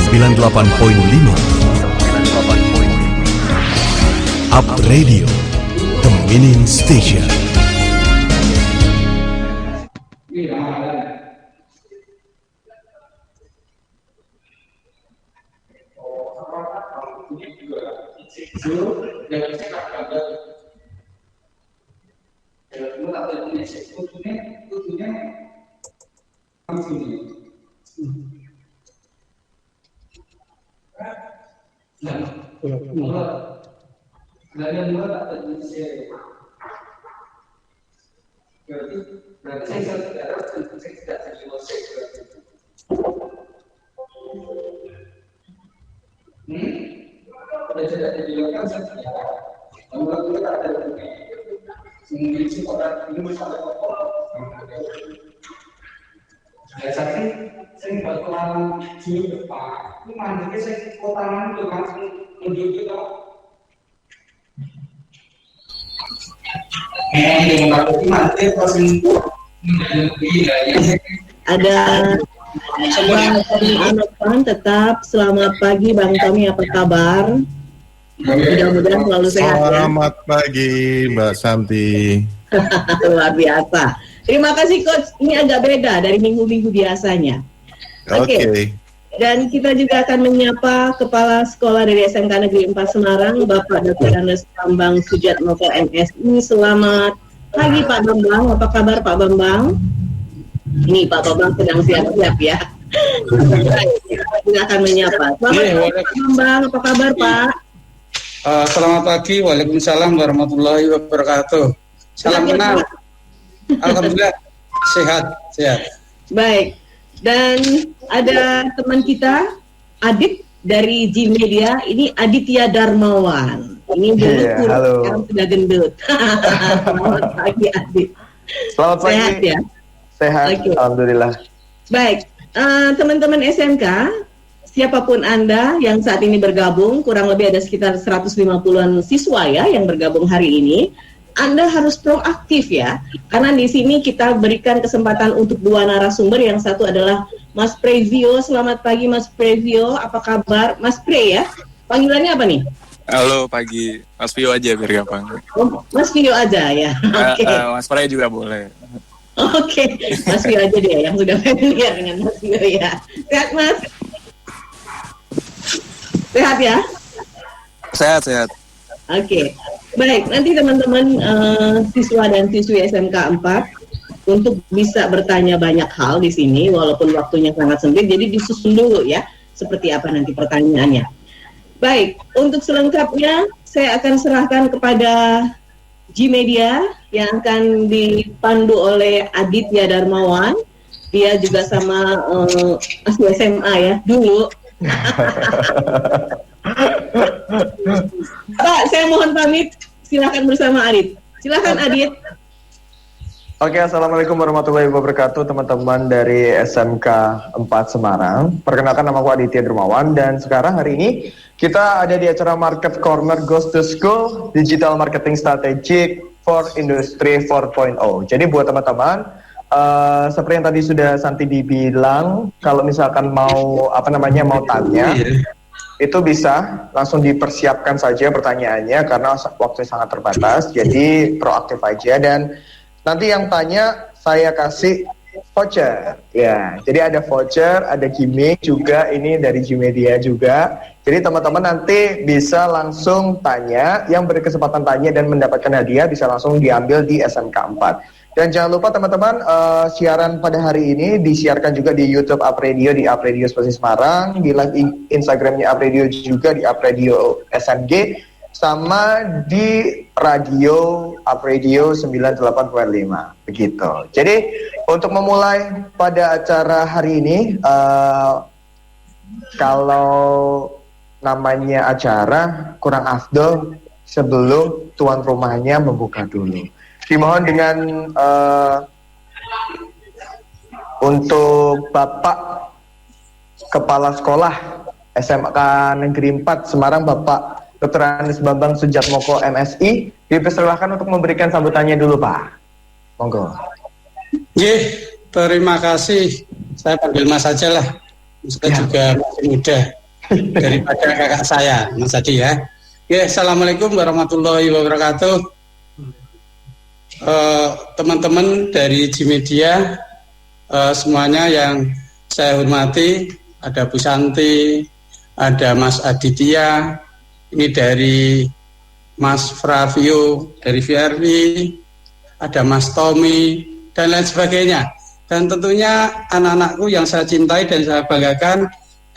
98.5 Up Radio, The Winning Station. Ada Bang Tommy Anopan, tetap selamat pagi Bang Tommy, apa kabar? Mudah-mudahan selalu sehat ya. Selamat pagi Mbak Santi. Luar biasa. Terima kasih Coach, ini agak beda dari minggu-minggu biasanya. Oke. Dan kita juga akan menyapa Kepala Sekolah dari SMK Negeri 4 Semarang, Bapak Dr. Andes Bambang Sujatmoko MSI. Selamat pagi Pak Bambang, apa kabar Pak Bambang? Ini Pak Bambang sedang siap-siap ya. Kita akan menyapa. Selamat pagi Pak Bambang, apa kabar Pak? Selamat pagi, waalaikumsalam warahmatullahi wabarakatuh. Salam kenal. Alhamdulillah sehat. Baik. Dan ada teman kita Adit dari G Media, ini Aditya Darmawan. Ini dulu sekarang sudah gendut. Selamat pagi Adit. Selamat pagi. Sehat ya? Sehat, okay. Alhamdulillah. Baik, teman-teman SMK, siapapun Anda yang saat ini bergabung, kurang lebih ada sekitar 150-an siswa ya yang bergabung hari ini. Anda harus proaktif ya, karena di sini kita berikan kesempatan untuk dua narasumber. Yang satu adalah Mas Previo. Selamat pagi Mas Previo, apa kabar? Mas Pre ya, panggilannya apa nih? Halo pagi, Mas Vio aja biar gampang. Oh, Mas Vio aja ya. Oke. Mas Pre juga boleh. Oke. Mas Vio aja deh yang sudah familiar dengan Mas Vio ya. Sehat Mas? Sehat ya? Sehat. Oke. Baik, nanti teman-teman siswa dan siswi SMK 4 untuk bisa bertanya banyak hal di sini walaupun waktunya sangat sempit, jadi disusun dulu ya seperti apa nanti pertanyaannya. Baik, untuk selengkapnya saya akan serahkan kepada G Media yang akan dipandu oleh Aditya Darmawan. Dia juga sama asli SMA ya dulu. Pak, saya mohon pamit. Silakan bersama Adit. Silakan Adit. Oke, assalamualaikum warahmatullahi wabarakatuh teman-teman dari SMK 4 Semarang. Perkenalkan, nama aku Aditya Darmawan dan sekarang hari ini kita ada di acara Market Corner Goes to School Digital Marketing Strategic for Industry 4.0. Jadi buat teman-teman, seperti yang tadi sudah Santi dibilang, kalau misalkan mau tanya, itu bisa langsung dipersiapkan saja pertanyaannya karena waktu sangat terbatas. Jadi proaktif aja dan nanti yang tanya saya kasih voucher. Ya, jadi ada voucher, ada gimmick juga ini dari G Media juga. Jadi teman-teman nanti bisa langsung tanya, yang berkesempatan tanya dan mendapatkan hadiah bisa langsung diambil di SMK 4. Dan jangan lupa teman-teman, siaran pada hari ini disiarkan juga di YouTube Up Radio, di Up Radio Spasi Semarang, di live Instagramnya Up Radio juga di Up Radio SMG, sama di radio Up Radio 98.5 begitu. Jadi untuk memulai pada acara hari ini, kalau namanya acara kurang afdol sebelum tuan rumahnya membuka dulu. Dimohon dengan untuk Bapak Kepala Sekolah SMK Negeri 4 Semarang, Bapak Dr. Andes Bambang Sujatmoko MSI, dipersilahkan untuk memberikan sambutannya dulu Pak. Monggo. Terima kasih. Saya panggil Mas aja lah. Saya juga masih muda. daripada kakak saya, Mas Adi ya. Oke, Assalamualaikum warahmatullahi wabarakatuh. Teman-teman dari G-Media, semuanya yang saya hormati, ada Bu Santi, ada Mas Aditya, ini dari Mas Fravio dari VRV, ada Mas Tommy, dan lain sebagainya. Dan tentunya anak-anakku yang saya cintai dan saya banggakan,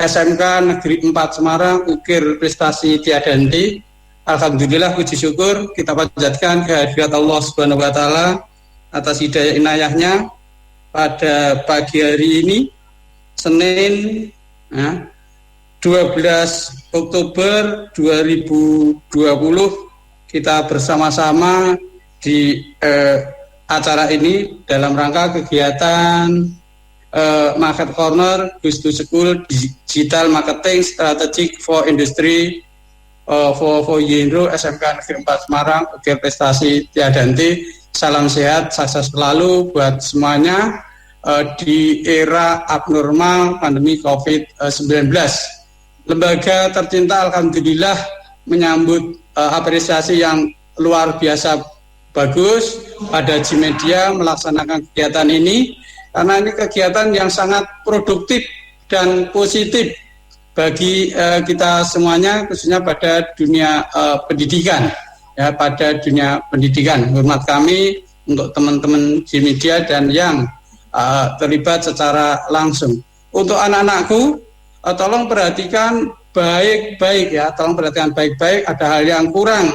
SMK Negeri 4 Semarang, ukir prestasi tiada henti. Alhamdulillah, puji syukur kita panjatkan kehadirat Allah Subhanahu wa Ta'ala atas hidayah inayahnya pada pagi hari ini, Senin 12 Oktober 2020, kita bersama-sama di acara ini dalam rangka kegiatan Market Corner Goes to School Digital Marketing Strategic for Industry for Yendro SMK Negeri 4 Semarang, ukir prestasi tiada henti. Salam sehat, sukses selalu buat semuanya di era abnormal pandemi COVID-19. Lembaga tercinta alhamdulillah menyambut apresiasi yang luar biasa bagus pada G-Media melaksanakan kegiatan ini, karena ini kegiatan yang sangat produktif dan positif bagi kita semuanya, khususnya pada dunia pendidikan. Ya, pada dunia pendidikan, hormat kami untuk teman-teman G-Media dan yang terlibat secara langsung. Untuk anak-anakku, tolong perhatikan baik-baik ya, tolong perhatikan baik-baik. Ada hal yang kurang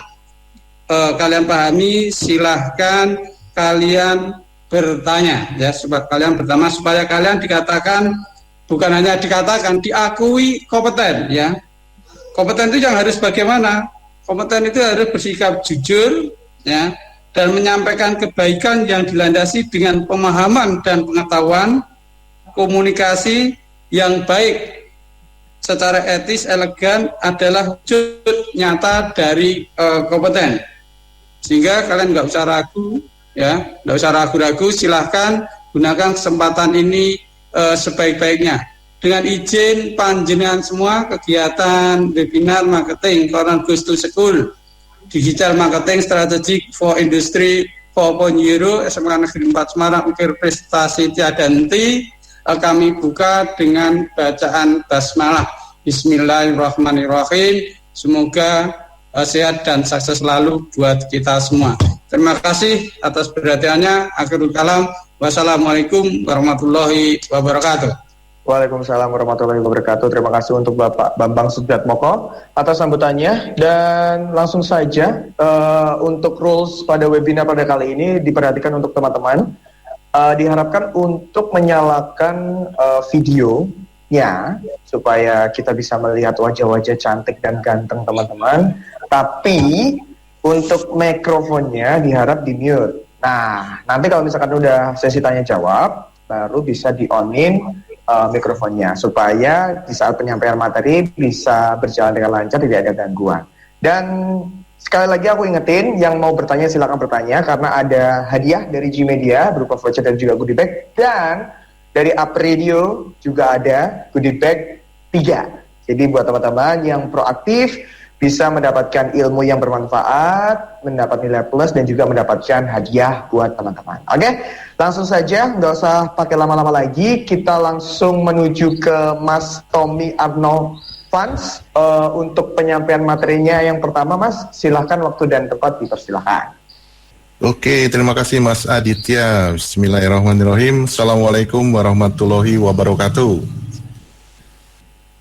kalian pahami, silahkan kalian bertanya ya, supaya kalian dikatakan, bukan hanya dikatakan, diakui kompeten ya. Kompeten itu yang harus bagaimana? Kompeten itu harus bersikap jujur ya, dan menyampaikan kebaikan yang dilandasi dengan pemahaman dan pengetahuan, komunikasi yang baik secara etis, elegan adalah wujud nyata dari kompeten. Sehingga kalian nggak usah ragu ya, nggak usah ragu-ragu, silahkan gunakan kesempatan ini sebaik-baiknya. Dengan izin panjenengan semua, kegiatan webinar marketing Corner Goes to School Digital Marketing Strategic for Industry 4.0 SMK Negeri 4 Semarang, ukir prestasi tiada henti, kami buka dengan bacaan basmalah. Bismillahirrahmanirrahim. Semoga sehat dan sukses selalu buat kita semua. Terima kasih atas perhatiannya. Akhirul kalam. Wassalamualaikum warahmatullahi wabarakatuh. Waalaikumsalam warahmatullahi wabarakatuh. Terima kasih untuk Bapak Bambang Sudjatmoko atas sambutannya. Dan langsung saja untuk rules pada webinar pada kali ini diperhatikan untuk teman-teman. Diharapkan untuk menyalakan videonya supaya kita bisa melihat wajah-wajah cantik dan ganteng teman-teman. Tapi untuk mikrofonnya diharap di-mute. Nah, nanti kalau misalkan udah sesi tanya jawab, baru bisa di-on-in mikrofonnya supaya di saat penyampaian materi bisa berjalan dengan lancar, tidak ada gangguan. Dan sekali lagi aku ingetin, yang mau bertanya silakan bertanya, karena ada hadiah dari G-Media berupa voucher dan juga goodie bag, dan dari Up Radio juga ada goodie bag 3. Jadi buat teman-teman yang proaktif bisa mendapatkan ilmu yang bermanfaat, mendapat nilai plus, dan juga mendapatkan hadiah buat teman-teman. Oke, langsung saja, nggak usah pakai lama-lama lagi, kita langsung menuju ke Mas Tommy Arnold Fans untuk penyampaian materinya. Yang pertama, Mas, silahkan, waktu dan tempat dipersilahkan. Oke, terima kasih Mas Aditya. Bismillahirrahmanirrahim. Assalamualaikum warahmatullahi wabarakatuh.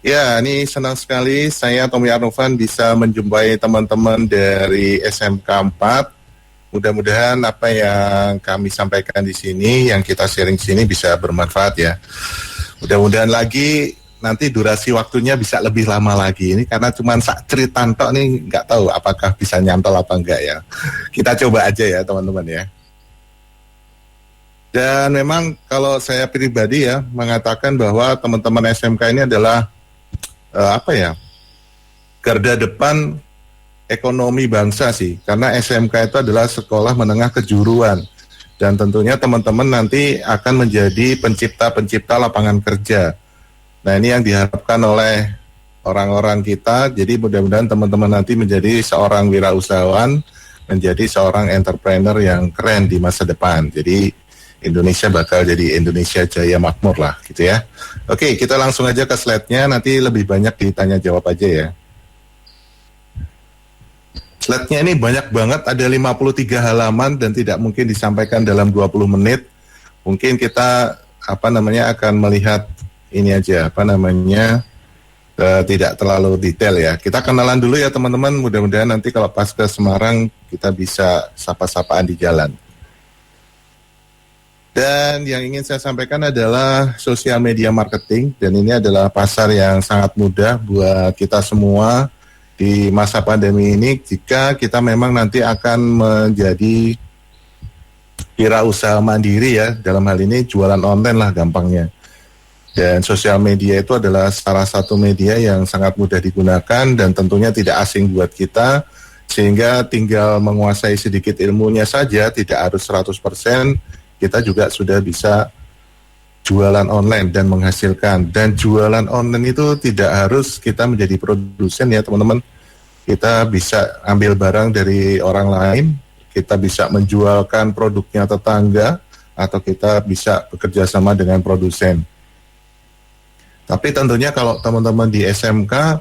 Ya, ini senang sekali saya Tommy Arnovan bisa menjumpai teman-teman dari SMK 4. Mudah-mudahan apa yang kami sampaikan di sini, yang kita sharing di sini bisa bermanfaat ya. Mudah-mudahan lagi nanti durasi waktunya bisa lebih lama lagi. Ini karena cuma sak ceritan tok nih, nggak tahu apakah bisa nyantol apa enggak ya. Kita coba aja ya teman-teman ya. Dan memang kalau saya pribadi ya mengatakan bahwa teman-teman SMK ini adalah garda depan ekonomi bangsa sih, karena SMK itu adalah sekolah menengah kejuruan, dan tentunya teman-teman nanti akan menjadi pencipta-pencipta lapangan kerja. Nah, ini yang diharapkan oleh orang-orang kita. Jadi mudah-mudahan teman-teman nanti menjadi seorang wirausahawan, menjadi seorang entrepreneur yang keren di masa depan. Jadi Indonesia bakal jadi Indonesia Jaya Makmur lah gitu ya. Oke, kita langsung aja ke slide-nya, nanti lebih banyak ditanya jawab aja ya. Slide-nya ini banyak banget, ada 53 halaman dan tidak mungkin disampaikan dalam 20 menit. Mungkin kita akan melihat ini aja tidak terlalu detail ya. Kita kenalan dulu ya teman-teman, mudah-mudahan nanti kalau pas ke Semarang kita bisa sapa-sapaan di jalan. Dan yang ingin saya sampaikan adalah sosial media marketing, dan ini adalah pasar yang sangat mudah buat kita semua di masa pandemi ini jika kita memang nanti akan menjadi wirausaha mandiri ya, dalam hal ini jualan online lah gampangnya. Dan sosial media itu adalah salah satu media yang sangat mudah digunakan dan tentunya tidak asing buat kita, sehingga tinggal menguasai sedikit ilmunya saja, tidak harus 100%, kita juga sudah bisa jualan online dan menghasilkan. Dan jualan online itu tidak harus kita menjadi produsen ya teman-teman. Kita bisa ambil barang dari orang lain, kita bisa menjualkan produknya tetangga, atau kita bisa bekerja sama dengan produsen. Tapi tentunya kalau teman-teman di SMK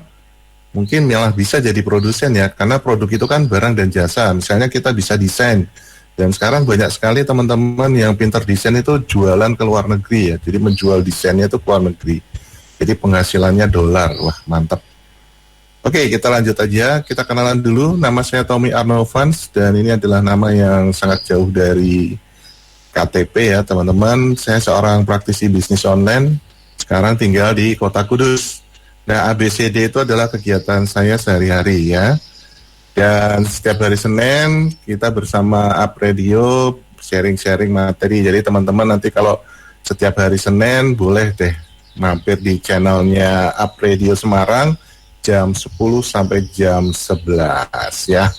mungkin malah bisa jadi produsen ya, karena produk itu kan barang dan jasa. Misalnya kita bisa desain, dan sekarang banyak sekali teman-teman yang pintar desain itu jualan ke luar negeri ya, jadi menjual desainnya itu ke luar negeri. Jadi penghasilannya dolar, wah mantap. Oke, kita lanjut aja, kita kenalan dulu. Nama saya Tommy Arnovans, dan ini adalah nama yang sangat jauh dari KTP ya teman-teman. Saya seorang praktisi bisnis online, sekarang tinggal di Kota Kudus. Nah, ABCD itu adalah kegiatan saya sehari-hari ya. Dan setiap hari Senin kita bersama Up Radio sharing-sharing materi. Jadi teman-teman nanti kalau setiap hari Senin boleh deh mampir di channelnya Up Radio Semarang jam 10 sampai jam 11 ya.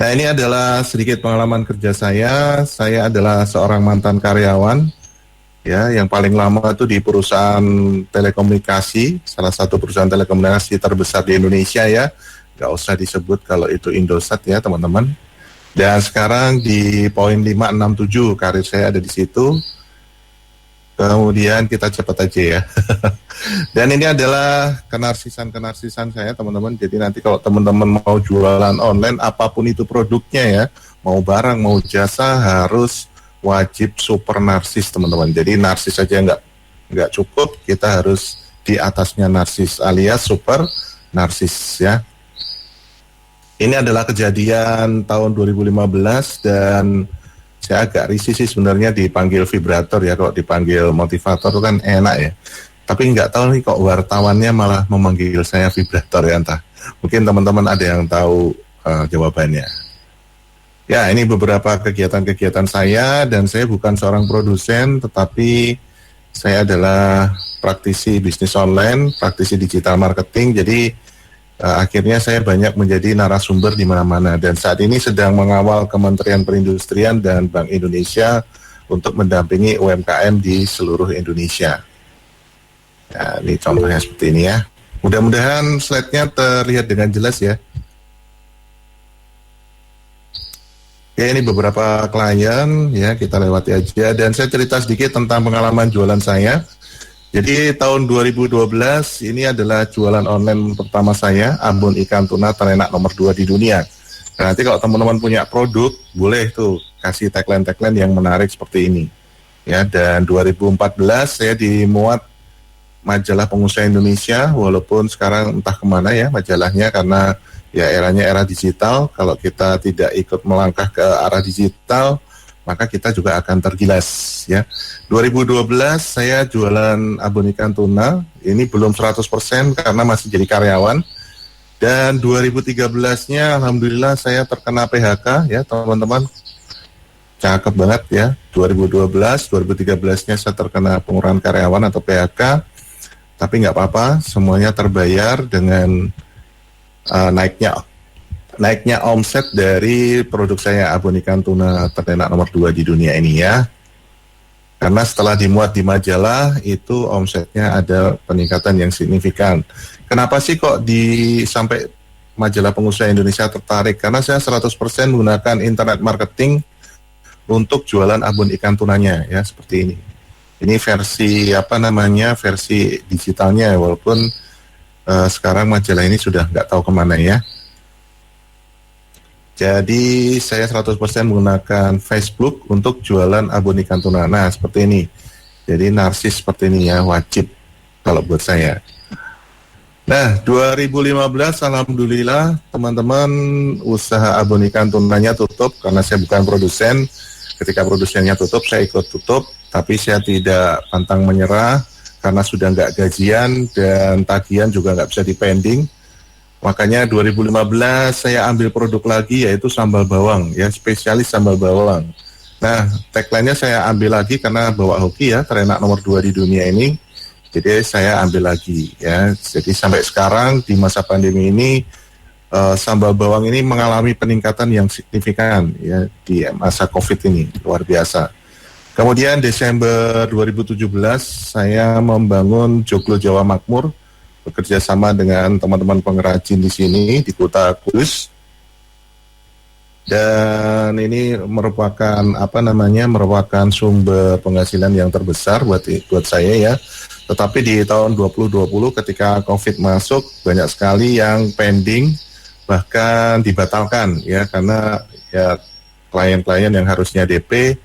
Nah, ini adalah sedikit pengalaman kerja saya. Saya adalah seorang mantan karyawan ya, yang paling lama itu di perusahaan telekomunikasi, salah satu perusahaan telekomunikasi terbesar di Indonesia ya, nggak usah disebut kalau itu Indosat ya teman-teman. Dan sekarang di poin 567 karir saya ada di situ. Kemudian kita cepat aja ya. Dan ini adalah kenarsisan saya teman-teman. Jadi nanti kalau teman-teman mau jualan online, apapun itu produknya ya, mau barang mau jasa, harus wajib super narsis teman-teman. Jadi narsis saja nggak cukup, kita harus di atasnya narsis alias super narsis ya. Ini adalah kejadian tahun 2015 dan saya agak risih sih sebenarnya dipanggil vibrator ya. Kalau dipanggil motivator kan enak ya. Tapi nggak tahu nih kok wartawannya malah memanggil saya vibrator ya, entah. Mungkin teman-teman ada yang tahu jawabannya. Ya, ini beberapa kegiatan-kegiatan saya, dan saya bukan seorang produsen, tetapi saya adalah praktisi bisnis online, praktisi digital marketing. Jadi akhirnya saya banyak menjadi narasumber di mana-mana, dan saat ini sedang mengawal Kementerian Perindustrian dan Bank Indonesia untuk mendampingi UMKM di seluruh Indonesia. Nah, ini contohnya seperti ini ya. Mudah-mudahan slide-nya terlihat dengan jelas ya. Ya, ini beberapa klien ya, kita lewati aja, dan saya cerita sedikit tentang pengalaman jualan saya. Jadi tahun 2012 ini adalah jualan online pertama saya, abon ikan tuna terenak nomor 2 di dunia. Nah, nanti kalau teman-teman punya produk, boleh tuh kasih tagline-tagline yang menarik seperti ini. Ya, dan 2014 saya dimuat majalah Pengusaha Indonesia, walaupun sekarang entah kemana ya majalahnya, karena ya eranya era digital. Kalau kita tidak ikut melangkah ke arah digital, maka kita juga akan tergilas ya. 2012 saya jualan abon ikan tuna, ini belum 100% karena masih jadi karyawan. Dan 2013-nya alhamdulillah saya terkena PHK ya teman-teman. Cakep banget ya. 2013-nya saya terkena pengurangan karyawan atau PHK. Tapi nggak apa-apa, semuanya terbayar dengan naiknya omset dari produk saya abon ikan tuna terenak nomor 2 di dunia ini ya. Karena setelah dimuat di majalah itu omsetnya ada peningkatan yang signifikan. Kenapa sih kok sampai majalah Pengusaha Indonesia tertarik? Karena saya 100% menggunakan internet marketing untuk jualan abon ikan tunanya ya, seperti ini. Ini versi versi digitalnya, walaupun sekarang majalah ini sudah nggak tahu kemana ya. Jadi saya 100% menggunakan Facebook untuk jualan abon ikan tuna. Nah seperti ini. Jadi narsis seperti ini ya, wajib kalau buat saya. Nah 2015 alhamdulillah teman-teman usaha abon ikan tunanya tutup karena saya bukan produsen. Ketika produsennya tutup saya ikut tutup. Tapi saya tidak pantang menyerah karena sudah nggak gajian dan tagihan juga nggak bisa dipending. Makanya 2015 saya ambil produk lagi yaitu sambal bawang ya, spesialis sambal bawang. Nah tagline-nya saya ambil lagi karena bawa hoki ya, terenak nomor 2 di dunia ini. Jadi saya ambil lagi ya. Jadi sampai sekarang di masa pandemi ini sambal bawang ini mengalami peningkatan yang signifikan ya di masa COVID ini, luar biasa. Kemudian Desember 2017 saya membangun Joglo Jawa Makmur bekerja sama dengan teman-teman pengrajin di sini di Kota Kudus. Dan ini merupakan merupakan sumber penghasilan yang terbesar buat saya ya. Tetapi di tahun 2020 ketika Covid masuk banyak sekali yang pending bahkan dibatalkan ya, karena ya klien-klien yang harusnya DP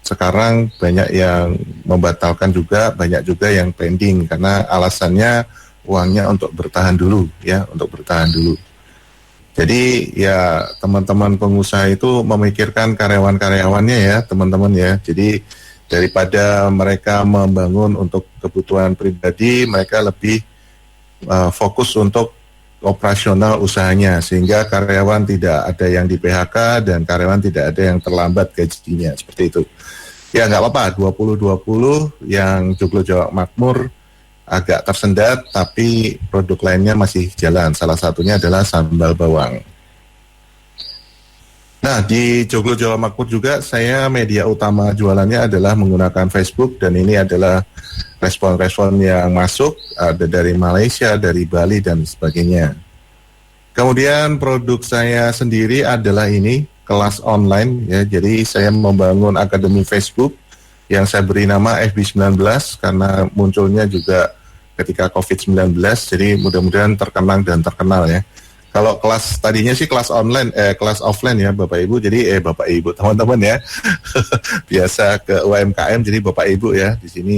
sekarang banyak yang membatalkan juga, banyak juga yang pending karena alasannya uangnya untuk bertahan dulu ya, untuk bertahan dulu. Jadi ya teman-teman pengusaha itu memikirkan karyawan-karyawannya ya teman-teman ya. Jadi daripada mereka membangun untuk kebutuhan pribadi, mereka lebih fokus untuk operasional usahanya sehingga karyawan tidak ada yang di PHK dan karyawan tidak ada yang terlambat gajinya, seperti itu. Ya nggak apa-apa, 2020 yang Joglo Jawa Makmur agak tersendat, tapi produk lainnya masih jalan. Salah satunya adalah sambal bawang. Nah, di Joglo Jawa Makmur juga saya media utama jualannya adalah menggunakan Facebook, dan ini adalah respon-respon yang masuk, ada dari Malaysia, dari Bali, dan sebagainya. Kemudian produk saya sendiri adalah ini, kelas online ya. Jadi saya membangun akademi Facebook yang saya beri nama FB19 karena munculnya juga ketika COVID-19, jadi mudah-mudahan terkenang dan terkenal ya. Kalau kelas tadinya sih kelas online, kelas offline ya Bapak Ibu, jadi Bapak Ibu teman-teman ya, biasa ke UMKM, jadi Bapak Ibu ya, di sini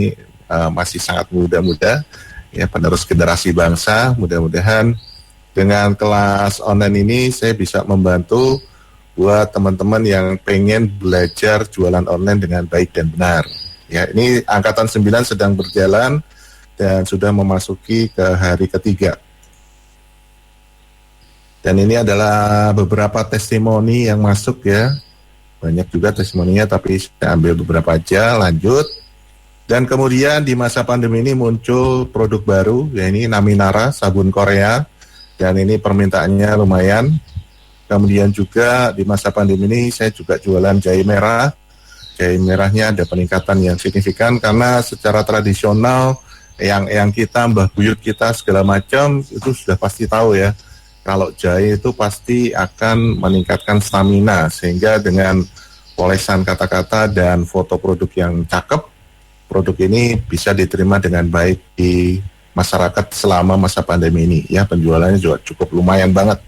masih sangat muda-muda ya, penerus generasi bangsa. Mudah-mudahan dengan kelas online ini saya bisa membantu buat teman-teman yang pengen belajar jualan online dengan baik dan benar. Ya, ini angkatan 9 sedang berjalan dan sudah memasuki ke hari ketiga. Dan ini adalah beberapa testimoni yang masuk ya. Banyak juga testimoninya, tapi saya ambil beberapa aja, lanjut. Dan kemudian di masa pandemi ini muncul produk baru, ya ini Naminara, sabun Korea. Dan ini permintaannya lumayan. Kemudian juga di masa pandemi ini saya juga jualan jahe merah. Jahe merahnya ada peningkatan yang signifikan karena secara tradisional yang kita, mbah buyut kita segala macam itu sudah pasti tahu ya. Kalau jahe itu pasti akan meningkatkan stamina, sehingga dengan polesan kata-kata dan foto produk yang cakep, produk ini bisa diterima dengan baik di masyarakat selama masa pandemi ini ya. Penjualannya juga cukup lumayan banget.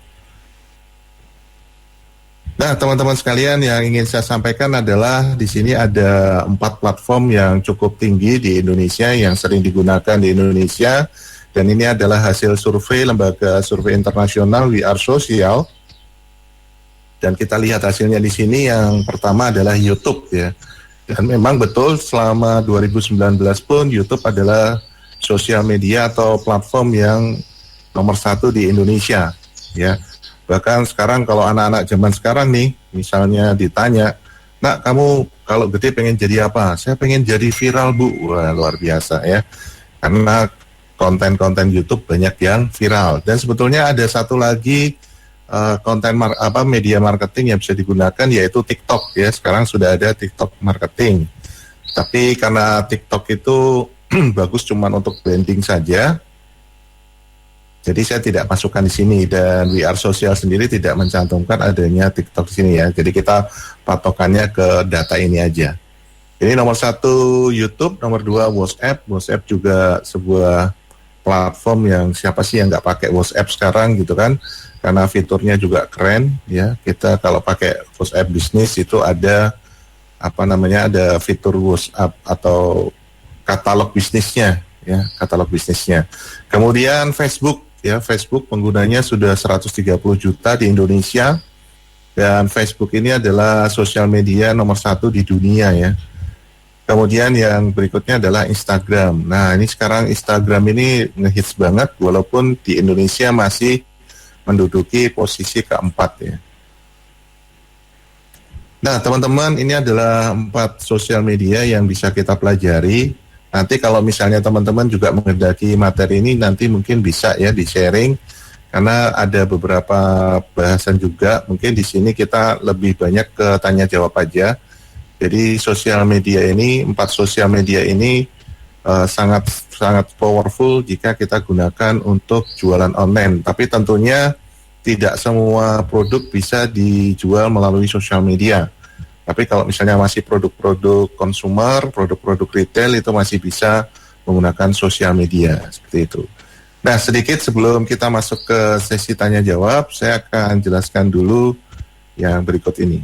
Nah, teman-teman sekalian, yang ingin saya sampaikan adalah di sini ada 4 platform yang cukup tinggi di Indonesia, yang sering digunakan di Indonesia, dan ini adalah hasil survei lembaga survei internasional We Are Social. Dan kita lihat hasilnya di sini. Yang pertama adalah YouTube ya. Dan memang betul selama 2019 pun YouTube adalah sosial media atau platform yang nomor 1 di Indonesia ya. Bahkan sekarang kalau anak-anak zaman sekarang nih, misalnya ditanya, "Nak, kamu kalau gede pengen jadi apa?" "Saya pengen jadi viral, Bu." Wah, luar biasa ya. Karena konten-konten YouTube banyak yang viral. Dan sebetulnya ada satu lagi media marketing yang bisa digunakan, yaitu TikTok ya. Sekarang sudah ada TikTok marketing. Tapi karena TikTok itu bagus cuman untuk branding saja, jadi saya tidak masukkan di sini, dan We Are Social sendiri tidak mencantumkan adanya TikTok di sini ya. Jadi kita patokannya ke data ini aja. Ini nomor 1 YouTube, nomor 2 WhatsApp. WhatsApp juga sebuah platform yang siapa sih yang nggak pakai WhatsApp sekarang gitu kan? Karena fiturnya juga keren ya. Kita kalau pakai WhatsApp bisnis itu ada ada fitur WhatsApp atau katalog bisnisnya ya, katalog bisnisnya. Kemudian Facebook. Ya, Facebook penggunanya sudah 130 juta di Indonesia, dan Facebook ini adalah sosial media nomor 1 di dunia ya. Kemudian yang berikutnya adalah Instagram. Nah, ini sekarang Instagram ini ngehits banget, walaupun di Indonesia masih menduduki posisi keempat ya. Nah, teman-teman, ini adalah 4 sosial media yang bisa kita pelajari. Nanti kalau misalnya teman-teman juga menghendaki materi ini, nanti mungkin bisa ya di-sharing, karena ada beberapa bahasan juga. Mungkin di sini kita lebih banyak ke tanya jawab aja. Jadi sosial media ini, 4 sosial media ini sangat powerful jika kita gunakan untuk jualan online. Tapi tentunya tidak semua produk bisa dijual melalui sosial media. Tapi kalau misalnya masih produk-produk konsumer, produk-produk retail itu masih bisa menggunakan sosial media, seperti itu. Nah, sedikit sebelum kita masuk ke sesi tanya jawab, saya akan jelaskan dulu yang berikut ini.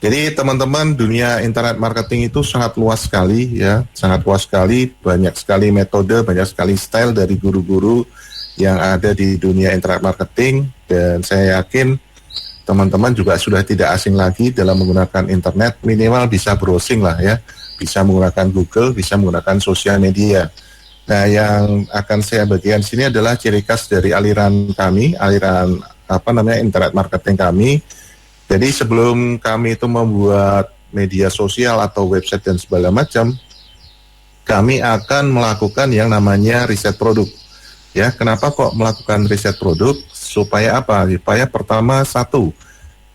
Jadi teman-teman, dunia internet marketing itu sangat luas sekali ya, sangat luas sekali, banyak sekali metode, banyak sekali style dari guru-guru yang ada di dunia internet marketing, dan saya yakin teman-teman juga sudah tidak asing lagi dalam menggunakan internet, minimal bisa browsing lah ya, bisa menggunakan Google, bisa menggunakan sosial media. Nah, yang akan saya bagikan di sini adalah ciri khas dari aliran kami, aliran internet marketing kami. Jadi sebelum kami itu membuat media sosial atau website dan segala macam, kami akan melakukan yang namanya riset produk. Ya, kenapa kok melakukan riset produk? Supaya apa? Supaya pertama, 1,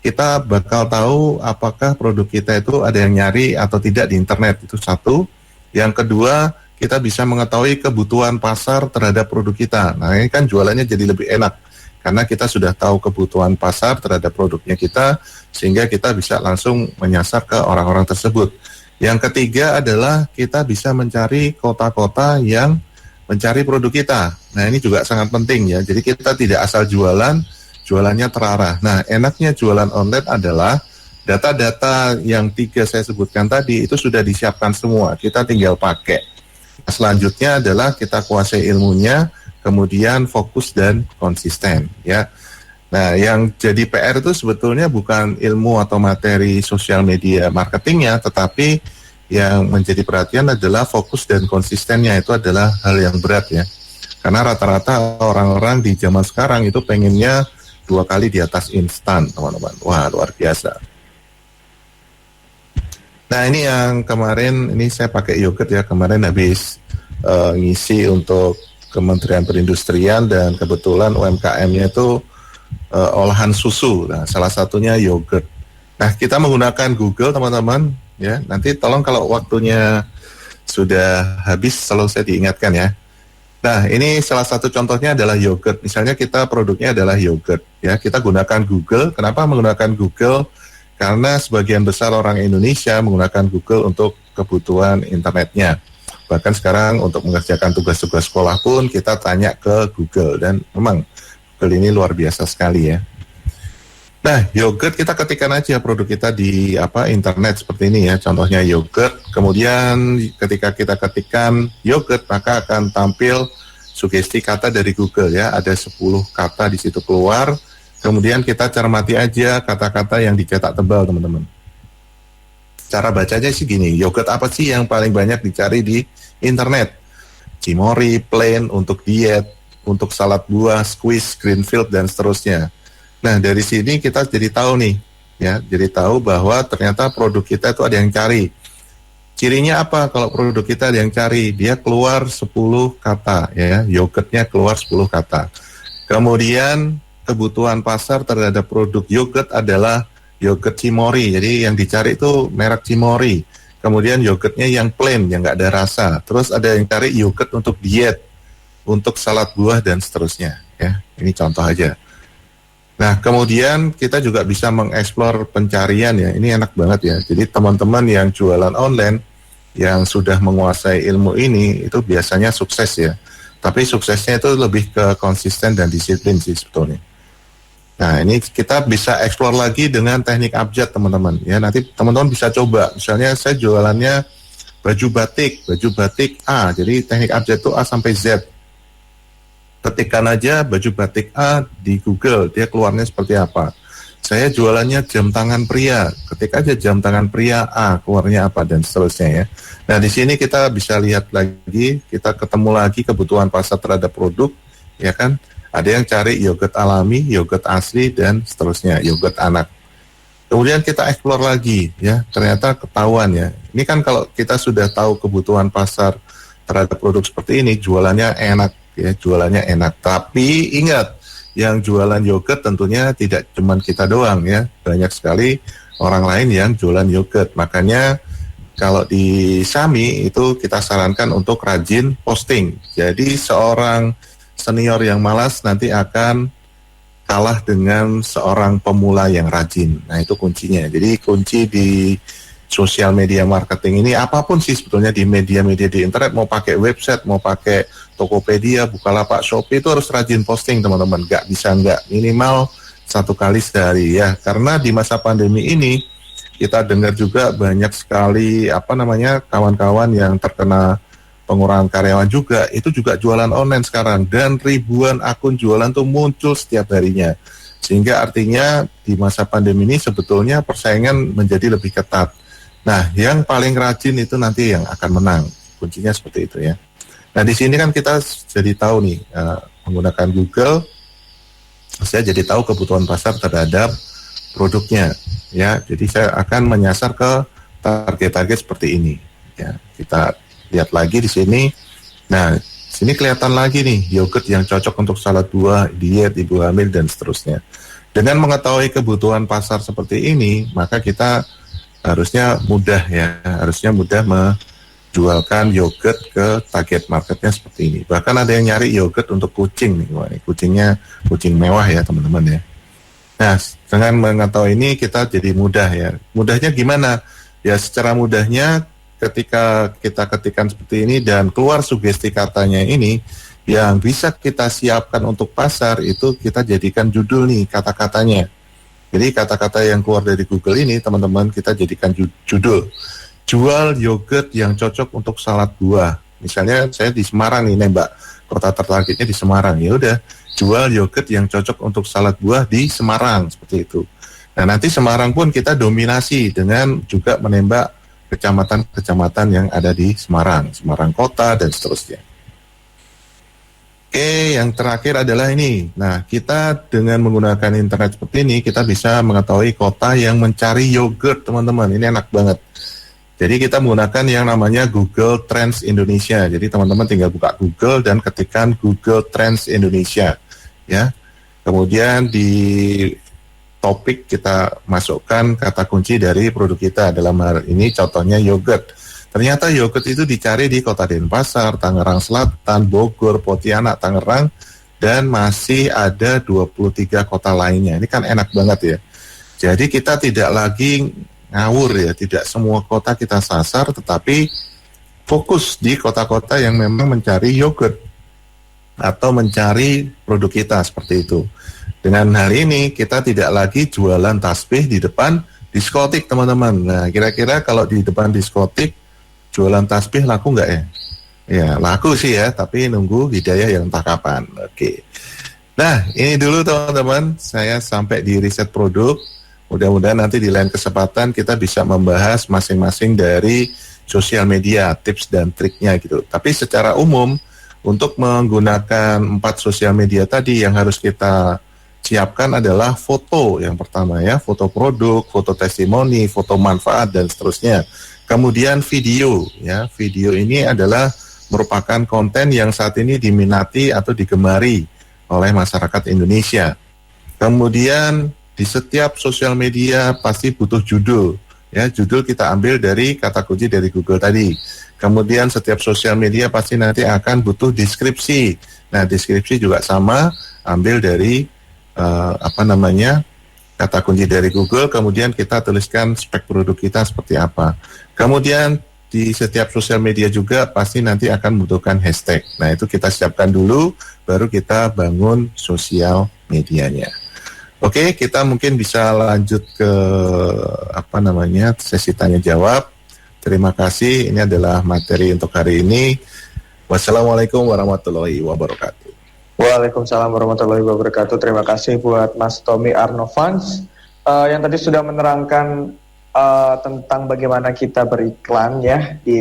kita bakal tahu apakah produk kita itu ada yang nyari atau tidak di internet, itu 1. Yang kedua, kita bisa mengetahui kebutuhan pasar terhadap produk kita. Nah, ini kan jualannya jadi lebih enak, karena kita sudah tahu kebutuhan pasar terhadap produknya kita, sehingga kita bisa langsung menyasar ke orang-orang tersebut. Yang ketiga adalah kita bisa mencari kota-kota yang mencari produk kita. Nah, ini juga sangat penting ya. Jadi kita tidak asal jualannya terarah. Nah, enaknya jualan online adalah data-data yang 3 saya sebutkan tadi itu sudah disiapkan semua. Kita tinggal pakai. Nah, selanjutnya adalah kita kuasai ilmunya, kemudian fokus dan konsisten ya. Nah, yang jadi PR itu sebetulnya bukan ilmu atau materi sosial media marketingnya, tetapi yang menjadi perhatian adalah fokus dan konsistennya. Itu adalah hal yang berat ya. Karena rata-rata orang-orang di zaman sekarang itu pengennya 2 kali di atas instan, teman-teman. Wah, luar biasa. Nah, ini yang kemarin, ini saya pakai yogurt ya. Kemarin habis ngisi untuk Kementerian Perindustrian, dan kebetulan UMKM-nya itu olahan susu. Nah, salah satunya yogurt. Nah, kita menggunakan Google, teman-teman. Ya, nanti tolong kalau waktunya sudah habis selalu saya diingatkan ya. Nah, ini salah satu contohnya adalah yogurt. Misalnya kita produknya adalah yogurt ya. Kita gunakan Google. Kenapa menggunakan Google? Karena sebagian besar orang Indonesia menggunakan Google untuk kebutuhan internetnya. Bahkan sekarang untuk mengerjakan tugas-tugas sekolah pun kita tanya ke Google, dan memang Google ini luar biasa sekali ya. Nah, yogurt kita ketikkan aja produk kita di internet seperti ini ya. Contohnya yogurt. Kemudian ketika kita ketikkan yogurt, maka akan tampil sugesti kata dari Google ya. Ada 10 kata di situ keluar. Kemudian kita cermati aja kata-kata yang dicetak tebal, teman-teman. Cara bacanya sih gini, yogurt apa sih yang paling banyak dicari di internet? Cimory, plain, untuk diet, untuk salad buah, squeeze, greenfield, dan seterusnya. Nah, dari sini kita jadi tahu nih, ya, jadi tahu bahwa ternyata produk kita itu ada yang cari. Cirinya apa kalau produk kita ada yang cari? Dia keluar 10 kata, ya, yogurtnya keluar 10 kata. Kemudian kebutuhan pasar terhadap produk yogurt adalah yogurt Cimori. Jadi yang dicari itu merek Cimori. Kemudian yogurtnya yang plain, yang nggak ada rasa. Terus ada yang cari yogurt untuk diet, untuk salad buah dan seterusnya. Ya, ini contoh aja. Nah, kemudian kita juga bisa mengeksplor pencarian ya. Ini enak banget ya. Jadi teman-teman yang jualan online, yang sudah menguasai ilmu ini, itu biasanya sukses ya. Tapi suksesnya itu lebih ke konsisten dan disiplin sih sebetulnya. Nah, ini kita bisa eksplor lagi dengan teknik abjad teman-teman. Ya, nanti teman-teman bisa coba. Misalnya saya jualannya baju batik A. Jadi teknik abjad itu A sampai Z. Ketikkan aja baju batik A di Google, dia keluarnya seperti apa. Saya jualannya jam tangan pria, ketik aja jam tangan pria A, keluarnya apa, dan seterusnya ya. Nah, di sini kita bisa lihat lagi, kita ketemu lagi kebutuhan pasar terhadap produk, ya kan. Ada yang cari yogurt alami, yogurt asli, dan seterusnya, yogurt anak. Kemudian kita explore lagi, ya, ternyata ketahuan ya. Ini kan kalau kita sudah tahu kebutuhan pasar terhadap produk seperti ini, jualannya enak. Ya, jualannya enak, tapi ingat, yang jualan yogurt tentunya tidak cuma kita doang ya, banyak sekali orang lain yang jualan yogurt. Makanya kalau di Sami itu kita sarankan untuk rajin posting. Jadi seorang senior yang malas nanti akan kalah dengan seorang pemula yang rajin. Nah, itu kuncinya. Jadi kunci di sosial media marketing ini apapun sih sebetulnya, di media-media di internet, mau pakai website, mau pakai Tokopedia, Bukalapak, Shopee, itu harus rajin posting teman-teman. Nggak bisa nggak, minimal 1 kali sehari ya. Karena di masa pandemi ini kita dengar juga banyak sekali kawan-kawan yang terkena pengurangan karyawan juga, itu juga jualan online sekarang, dan ribuan akun jualan tuh muncul setiap harinya. Sehingga artinya di masa pandemi ini sebetulnya persaingan menjadi lebih ketat. Nah, yang paling rajin itu nanti yang akan menang. Kuncinya seperti itu ya. Nah, di sini kan kita jadi tahu nih, menggunakan Google, saya jadi tahu kebutuhan pasar terhadap produknya. Ya, jadi saya akan menyasar ke target-target seperti ini. Ya, kita lihat lagi di sini. Nah, sini kelihatan lagi nih, yogurt yang cocok untuk salad buah, diet, ibu hamil, dan seterusnya. Dengan mengetahui kebutuhan pasar seperti ini, maka kita harusnya mudah menjualkan yogurt ke target marketnya seperti ini. Bahkan ada yang nyari yogurt untuk kucing nih. Wah, ini kucingnya kucing mewah ya teman-teman ya. Nah, dengan mengetahui ini kita jadi mudah ya. Mudahnya gimana? Ya, secara mudahnya ketika kita ketikkan seperti ini dan keluar sugesti katanya ini, yang bisa kita siapkan untuk pasar itu kita jadikan judul nih kata-katanya. Jadi kata-kata yang keluar dari Google ini teman-teman kita jadikan judul. Jual yogurt yang cocok untuk salad buah. Misalnya saya di Semarang nih nembak, kota tertargetnya di Semarang. Ya udah, jual yogurt yang cocok untuk salad buah di Semarang, seperti itu. Nah, nanti Semarang pun kita dominasi dengan juga menembak kecamatan-kecamatan yang ada di Semarang, Semarang kota dan seterusnya. Oke, yang terakhir adalah ini. Nah, kita dengan menggunakan internet seperti ini, kita bisa mengetahui kota yang mencari yogurt, teman-teman. Ini enak banget. Jadi kita menggunakan yang namanya Google Trends Indonesia. Jadi teman-teman tinggal buka Google dan ketikkan Google Trends Indonesia. Ya. Kemudian di topik kita masukkan kata kunci dari produk kita. Dalam hal ini contohnya yogurt. Ternyata yogurt itu dicari di Kota Denpasar, Tangerang Selatan, Bogor, Pontianak, Tangerang, dan masih ada 23 kota lainnya. Ini kan enak banget ya. Jadi kita tidak lagi ngawur ya, tidak semua kota kita sasar, tetapi fokus di kota-kota yang memang mencari yogurt atau mencari produk kita seperti itu. Dengan hal ini kita tidak lagi jualan tasbih di depan diskotik, teman-teman. Nah, kira-kira kalau di depan diskotik jualan tasbih laku nggak ya? Ya, laku sih ya, tapi nunggu hidayah yang entah kapan. Oke. Nah, ini dulu teman-teman, saya sampai di riset produk. Mudah-mudahan nanti di lain kesempatan kita bisa membahas masing-masing dari sosial media, tips dan triknya gitu. Tapi secara umum, untuk menggunakan 4 sosial media tadi yang harus kita siapkan adalah foto yang pertama ya, foto produk, foto testimoni, foto manfaat dan seterusnya. Kemudian video ya, video ini adalah merupakan konten yang saat ini diminati atau digemari oleh masyarakat Indonesia. Kemudian di setiap sosial media pasti butuh judul. Ya, judul kita ambil dari kata kunci dari Google tadi. Kemudian setiap sosial media pasti nanti akan butuh deskripsi. Nah, deskripsi juga sama, ambil dari kata kunci dari Google, kemudian kita tuliskan spek produk kita seperti apa. Kemudian di setiap sosial media juga pasti nanti akan membutuhkan hashtag. Nah, itu kita siapkan dulu, baru kita bangun sosial medianya. Oke, kita mungkin bisa lanjut ke sesi tanya jawab. Terima kasih. Ini adalah materi untuk hari ini. Wassalamualaikum warahmatullahi wabarakatuh. Waalaikumsalam warahmatullahi wabarakatuh. Terima kasih buat Mas Tommy Arnovans yang tadi sudah menerangkan tentang bagaimana kita beriklan ya di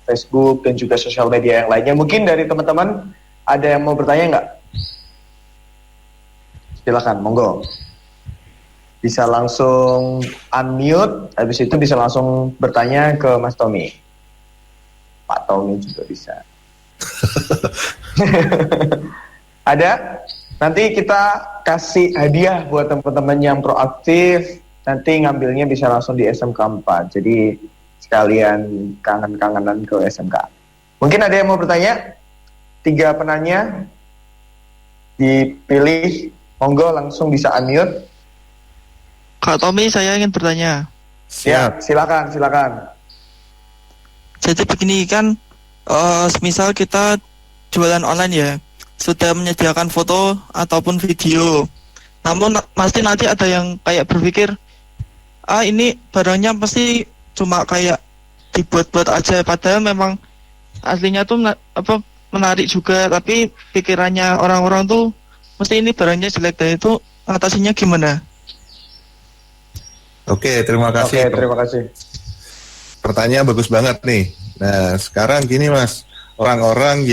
Facebook dan juga sosial media yang lainnya. Mungkin dari teman-teman ada yang mau bertanya nggak? Silakan, monggo. Bisa langsung unmute, habis itu bisa langsung bertanya ke Mas Tommy. Pak Tommy juga bisa. Ada? Nanti kita kasih hadiah buat teman-teman yang proaktif. Nanti ngambilnya bisa langsung di SMK 4. Jadi sekalian kangen-kangenan ke SMK. Mungkin ada yang mau bertanya? 3 penanya dipilih. Monggo langsung bisa unmute. Kak Tommy, saya ingin bertanya. Ya, silakan. Jadi begini kan, misal kita jualan online ya, sudah menyediakan foto ataupun video. Namun pasti nanti ada yang kayak berpikir, ini barangnya pasti cuma kayak dibuat-buat aja, padahal memang aslinya tuh menarik juga, tapi pikirannya orang-orang tuh mesti ini barangnya jelek, dan itu atasinya gimana? Oke, terima kasih. Pertanyaan bagus banget nih. Nah, sekarang gini Mas, orang-orang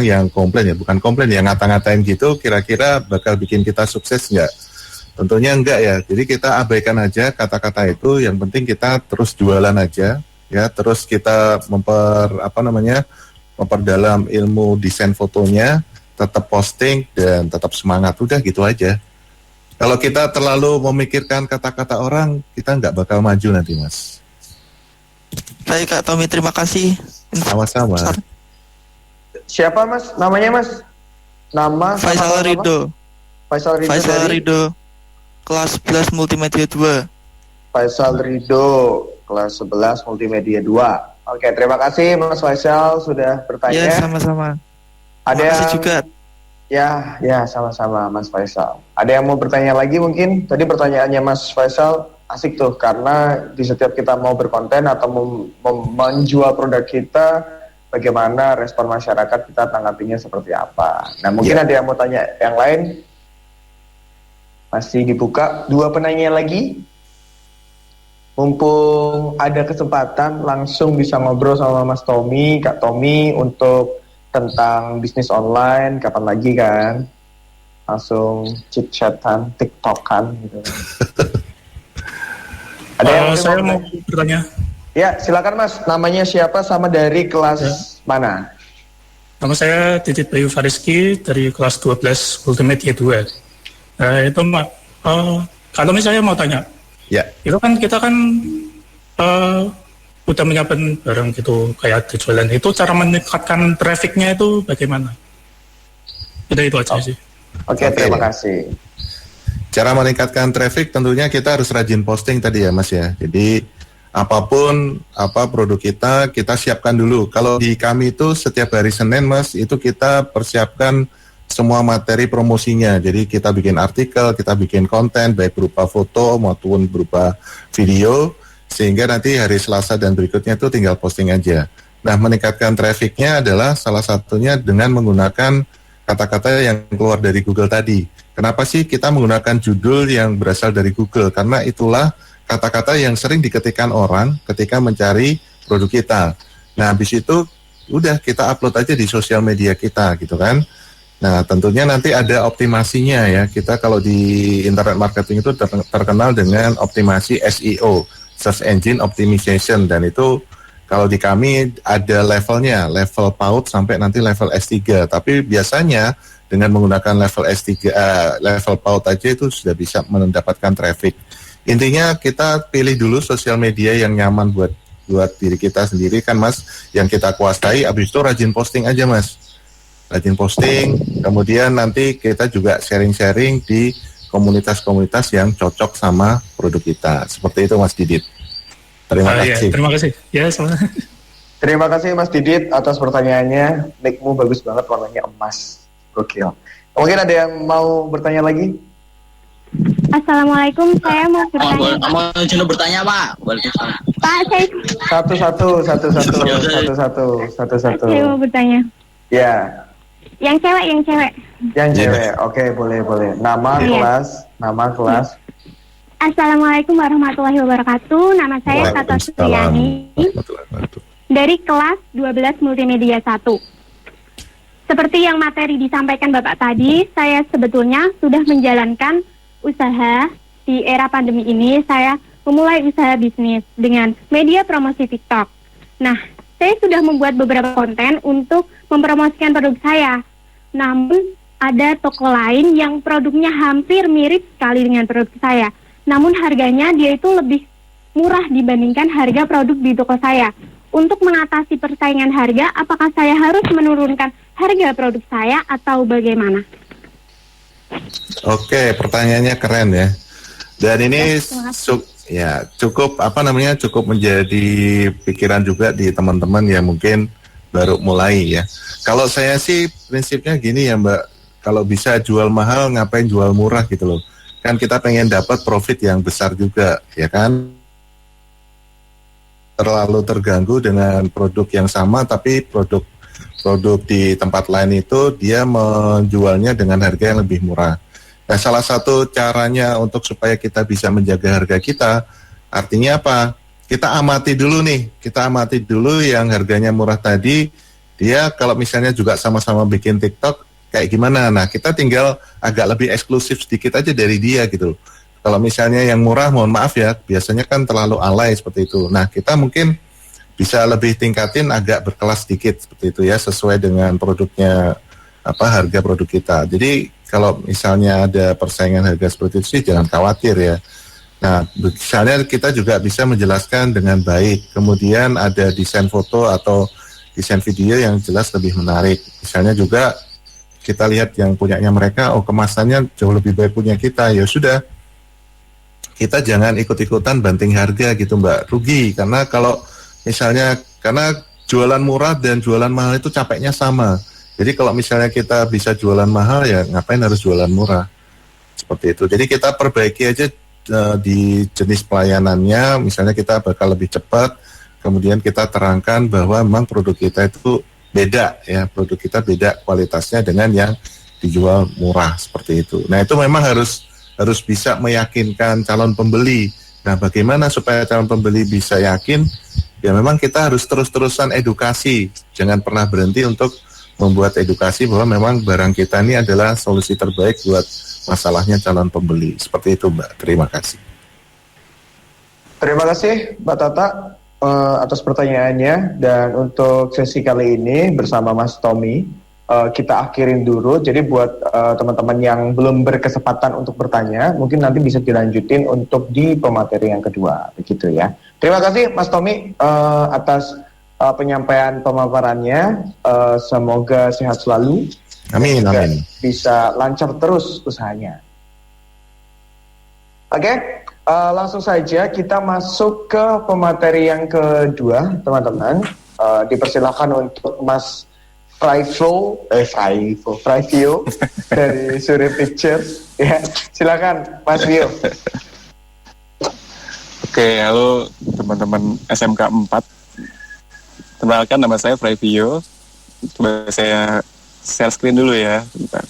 yang komplain ya, bukan komplain, yang ngata-ngatain gitu, kira-kira bakal bikin kita sukses nggak? Tentunya enggak ya. Jadi kita abaikan aja kata-kata itu. Yang penting kita terus jualan aja, ya. Terus kita memperdalam ilmu desain fotonya, tetap posting dan tetap semangat, udah gitu aja. Kalau kita terlalu memikirkan kata-kata orang, kita nggak bakal maju nanti, Mas. Baik Kak Tommy, terima kasih. Sama-sama. Siapa Mas? Namanya Mas? Nama Faisal Ridho. Faisal Ridho, kelas 11 Multimedia 2. Faisal Ridho, kelas 11 Multimedia 2. Oke, terima kasih Mas Faisal sudah bertanya. Ya, sama-sama. Ada yang juga. Ya, sama-sama Mas Faisal. Ada yang mau bertanya lagi mungkin? Tadi pertanyaannya Mas Faisal asik tuh, karena di setiap kita mau berkonten atau menjual produk kita, bagaimana respon masyarakat, kita tanggapinya seperti apa. Nah, mungkin ada yang mau tanya yang lain? Masih dibuka 2 penanya lagi. Mumpung ada kesempatan, langsung bisa ngobrol sama Mas Tommy, Kak Tommy, untuk tentang bisnis online, kapan lagi kan? Langsung chit-chatan, tiktokan gitu. Ada yang saya mau bertanya. Ya, silakan Mas. Namanya siapa sama dari kelas mana? Nama saya Didit Bayu Fariski dari kelas 12 Multimedia 2. Itu kalau misalnya mau tanya. Ya. Itu kan kita kan udah menyiapkan barang gitu kayak dijualan, itu cara meningkatkan trafficnya itu bagaimana? Itu aja sih. Oke, terima kasih. Cara meningkatkan traffic tentunya kita harus rajin posting tadi ya Mas ya. Jadi apapun produk kita siapkan dulu. Kalau di kami itu setiap hari Senin Mas, itu kita persiapkan semua materi promosinya. Jadi kita bikin artikel, kita bikin konten baik berupa foto maupun berupa video, sehingga nanti hari Selasa dan berikutnya itu tinggal posting aja. Nah, meningkatkan trafficnya adalah salah satunya dengan menggunakan kata-kata yang keluar dari Google tadi. Kenapa sih kita menggunakan judul yang berasal dari Google? Karena itulah kata-kata yang sering diketikkan orang ketika mencari produk kita. Nah, habis itu udah kita upload aja di sosial media kita gitu kan. Nah, tentunya nanti ada optimasinya ya. Kita kalau di internet marketing itu terkenal dengan optimasi SEO, Search Engine Optimization, dan itu kalau di kami ada levelnya, level PAUD sampai nanti level S3. Tapi biasanya dengan menggunakan level S3, level PAUD aja itu sudah bisa mendapatkan traffic. Intinya kita pilih dulu sosial media yang nyaman buat diri kita sendiri kan Mas, yang kita kuasai, habis itu rajin posting aja Mas. Rajin posting, kemudian nanti kita juga sharing-sharing di komunitas-komunitas yang cocok sama produk kita. Seperti itu Mas Didit. Terima kasih. Ya, terima kasih. Ya, sama. Terima kasih Mas Didit atas pertanyaannya. Nickmu bagus banget, warnanya emas. Gokil. Mungkin ada yang mau bertanya lagi? Assalamualaikum, saya mau bertanya. Mau izin bertanya Pak? Waalaikumsalam. Pak, saya Satu-satu. Saya mau bertanya. Ya. Yang cewek. Yang cewek. Oke, boleh. Nama kelas. Assalamualaikum warahmatullahi wabarakatuh. Nama saya Tata Suryani dari kelas 12 Multimedia 1. Seperti yang materi disampaikan Bapak tadi, saya sebetulnya sudah menjalankan usaha di era pandemi ini. Saya memulai usaha bisnis dengan media promosi TikTok. Nah, saya sudah membuat beberapa konten untuk mempromosikan produk saya. Namun, ada toko lain yang produknya hampir mirip sekali dengan produk saya. Namun, harganya dia itu lebih murah dibandingkan harga produk di toko saya. Untuk mengatasi persaingan harga, apakah saya harus menurunkan harga produk saya atau bagaimana? Oke, pertanyaannya keren ya. Dan ini cukup menjadi pikiran juga di teman-teman yang mungkin baru mulai ya. Kalau saya sih prinsipnya gini ya Mbak, kalau bisa jual mahal ngapain jual murah gitu loh. Kan kita pengen dapat profit yang besar juga, ya kan? Terlalu terganggu dengan produk yang sama tapi produk di tempat lain itu dia menjualnya dengan harga yang lebih murah. Nah, salah satu caranya untuk supaya kita bisa menjaga harga kita, artinya apa? Kita amati dulu yang harganya murah tadi, dia kalau misalnya juga sama-sama bikin TikTok, kayak gimana? Nah, kita tinggal agak lebih eksklusif sedikit aja dari dia gitu. Kalau misalnya yang murah, mohon maaf ya, biasanya kan terlalu alay seperti itu. Nah, kita mungkin bisa lebih tingkatin agak berkelas sedikit seperti itu ya, sesuai dengan produknya, harga produk kita. Jadi kalau misalnya ada persaingan harga seperti itu sih jangan khawatir ya. Nah, misalnya kita juga bisa menjelaskan dengan baik. Kemudian ada desain foto atau desain video yang jelas lebih menarik. Misalnya juga kita lihat yang punyanya mereka, kemasannya jauh lebih baik punya kita. Ya sudah, kita jangan ikut-ikutan banting harga gitu Mbak. Rugi, karena kalau misalnya, karena jualan murah dan jualan mahal itu capeknya sama. Jadi kalau misalnya kita bisa jualan mahal, ya ngapain harus jualan murah? Seperti itu. Jadi kita perbaiki aja di jenis pelayanannya, misalnya kita bakal lebih cepat, kemudian kita terangkan bahwa memang produk kita itu beda ya, produk kita beda kualitasnya dengan yang dijual murah, seperti itu. Nah, itu memang harus bisa meyakinkan calon pembeli. Nah, bagaimana supaya calon pembeli bisa yakin? Ya memang kita harus terus-terusan edukasi, jangan pernah berhenti untuk membuat edukasi bahwa memang barang kita ini adalah solusi terbaik buat masalahnya calon pembeli. Seperti itu Mbak, terima kasih. Terima kasih Mbak Tata atas pertanyaannya. Dan untuk sesi kali ini bersama Mas Tommy, kita akhirin dulu. Jadi buat teman-teman yang belum berkesempatan untuk bertanya, mungkin nanti bisa dilanjutin untuk di pemateri yang kedua, begitu ya. Terima kasih Mas Tommy atas penyampaian pemaparannya. Semoga sehat selalu. Amin. Bisa lancar terus usahanya. Oke, langsung saja kita masuk ke pemateri yang kedua, teman-teman. Dipersilakan untuk Mas Frivio dari Suri Pictures. Ya, silakan Mas Vio. Oke, halo teman-teman SMK 4. Kenalkan, nama saya Frivio. Coba saya share screen dulu ya. Bentar.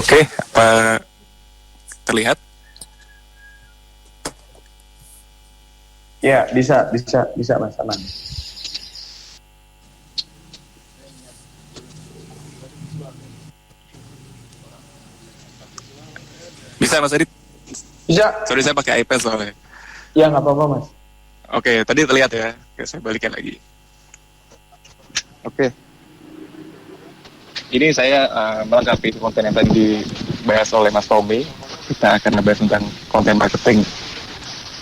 Oke, apa terlihat? Ya, bisa Mas Aman. Bisa Mas Adit? Bisa. Sorry, saya pakai iPad soalnya. Ya, nggak apa-apa Mas. Oke, tadi terlihat ya. Oke, saya balikan lagi. Oke. Ini saya melengkapi konten yang tadi dibahas oleh Mas Tommy. Kita akan membahas tentang konten marketing.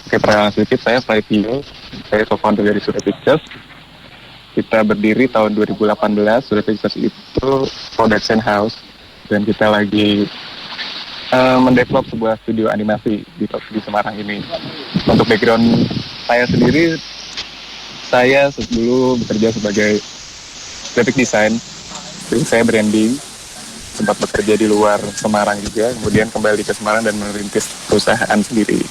Oke, perkenalan sedikit, saya Flavio. Saya co-founder dari Surya Pictures. Kita berdiri tahun 2018. Surya Pictures itu production house. Dan kita lagi mendevelop sebuah studio animasi di Semarang ini. Untuk background saya sendiri, saya dulu bekerja sebagai graphic design. Jadi saya branding, sempat bekerja di luar Semarang juga, kemudian kembali ke Semarang dan merintis perusahaan sendiri.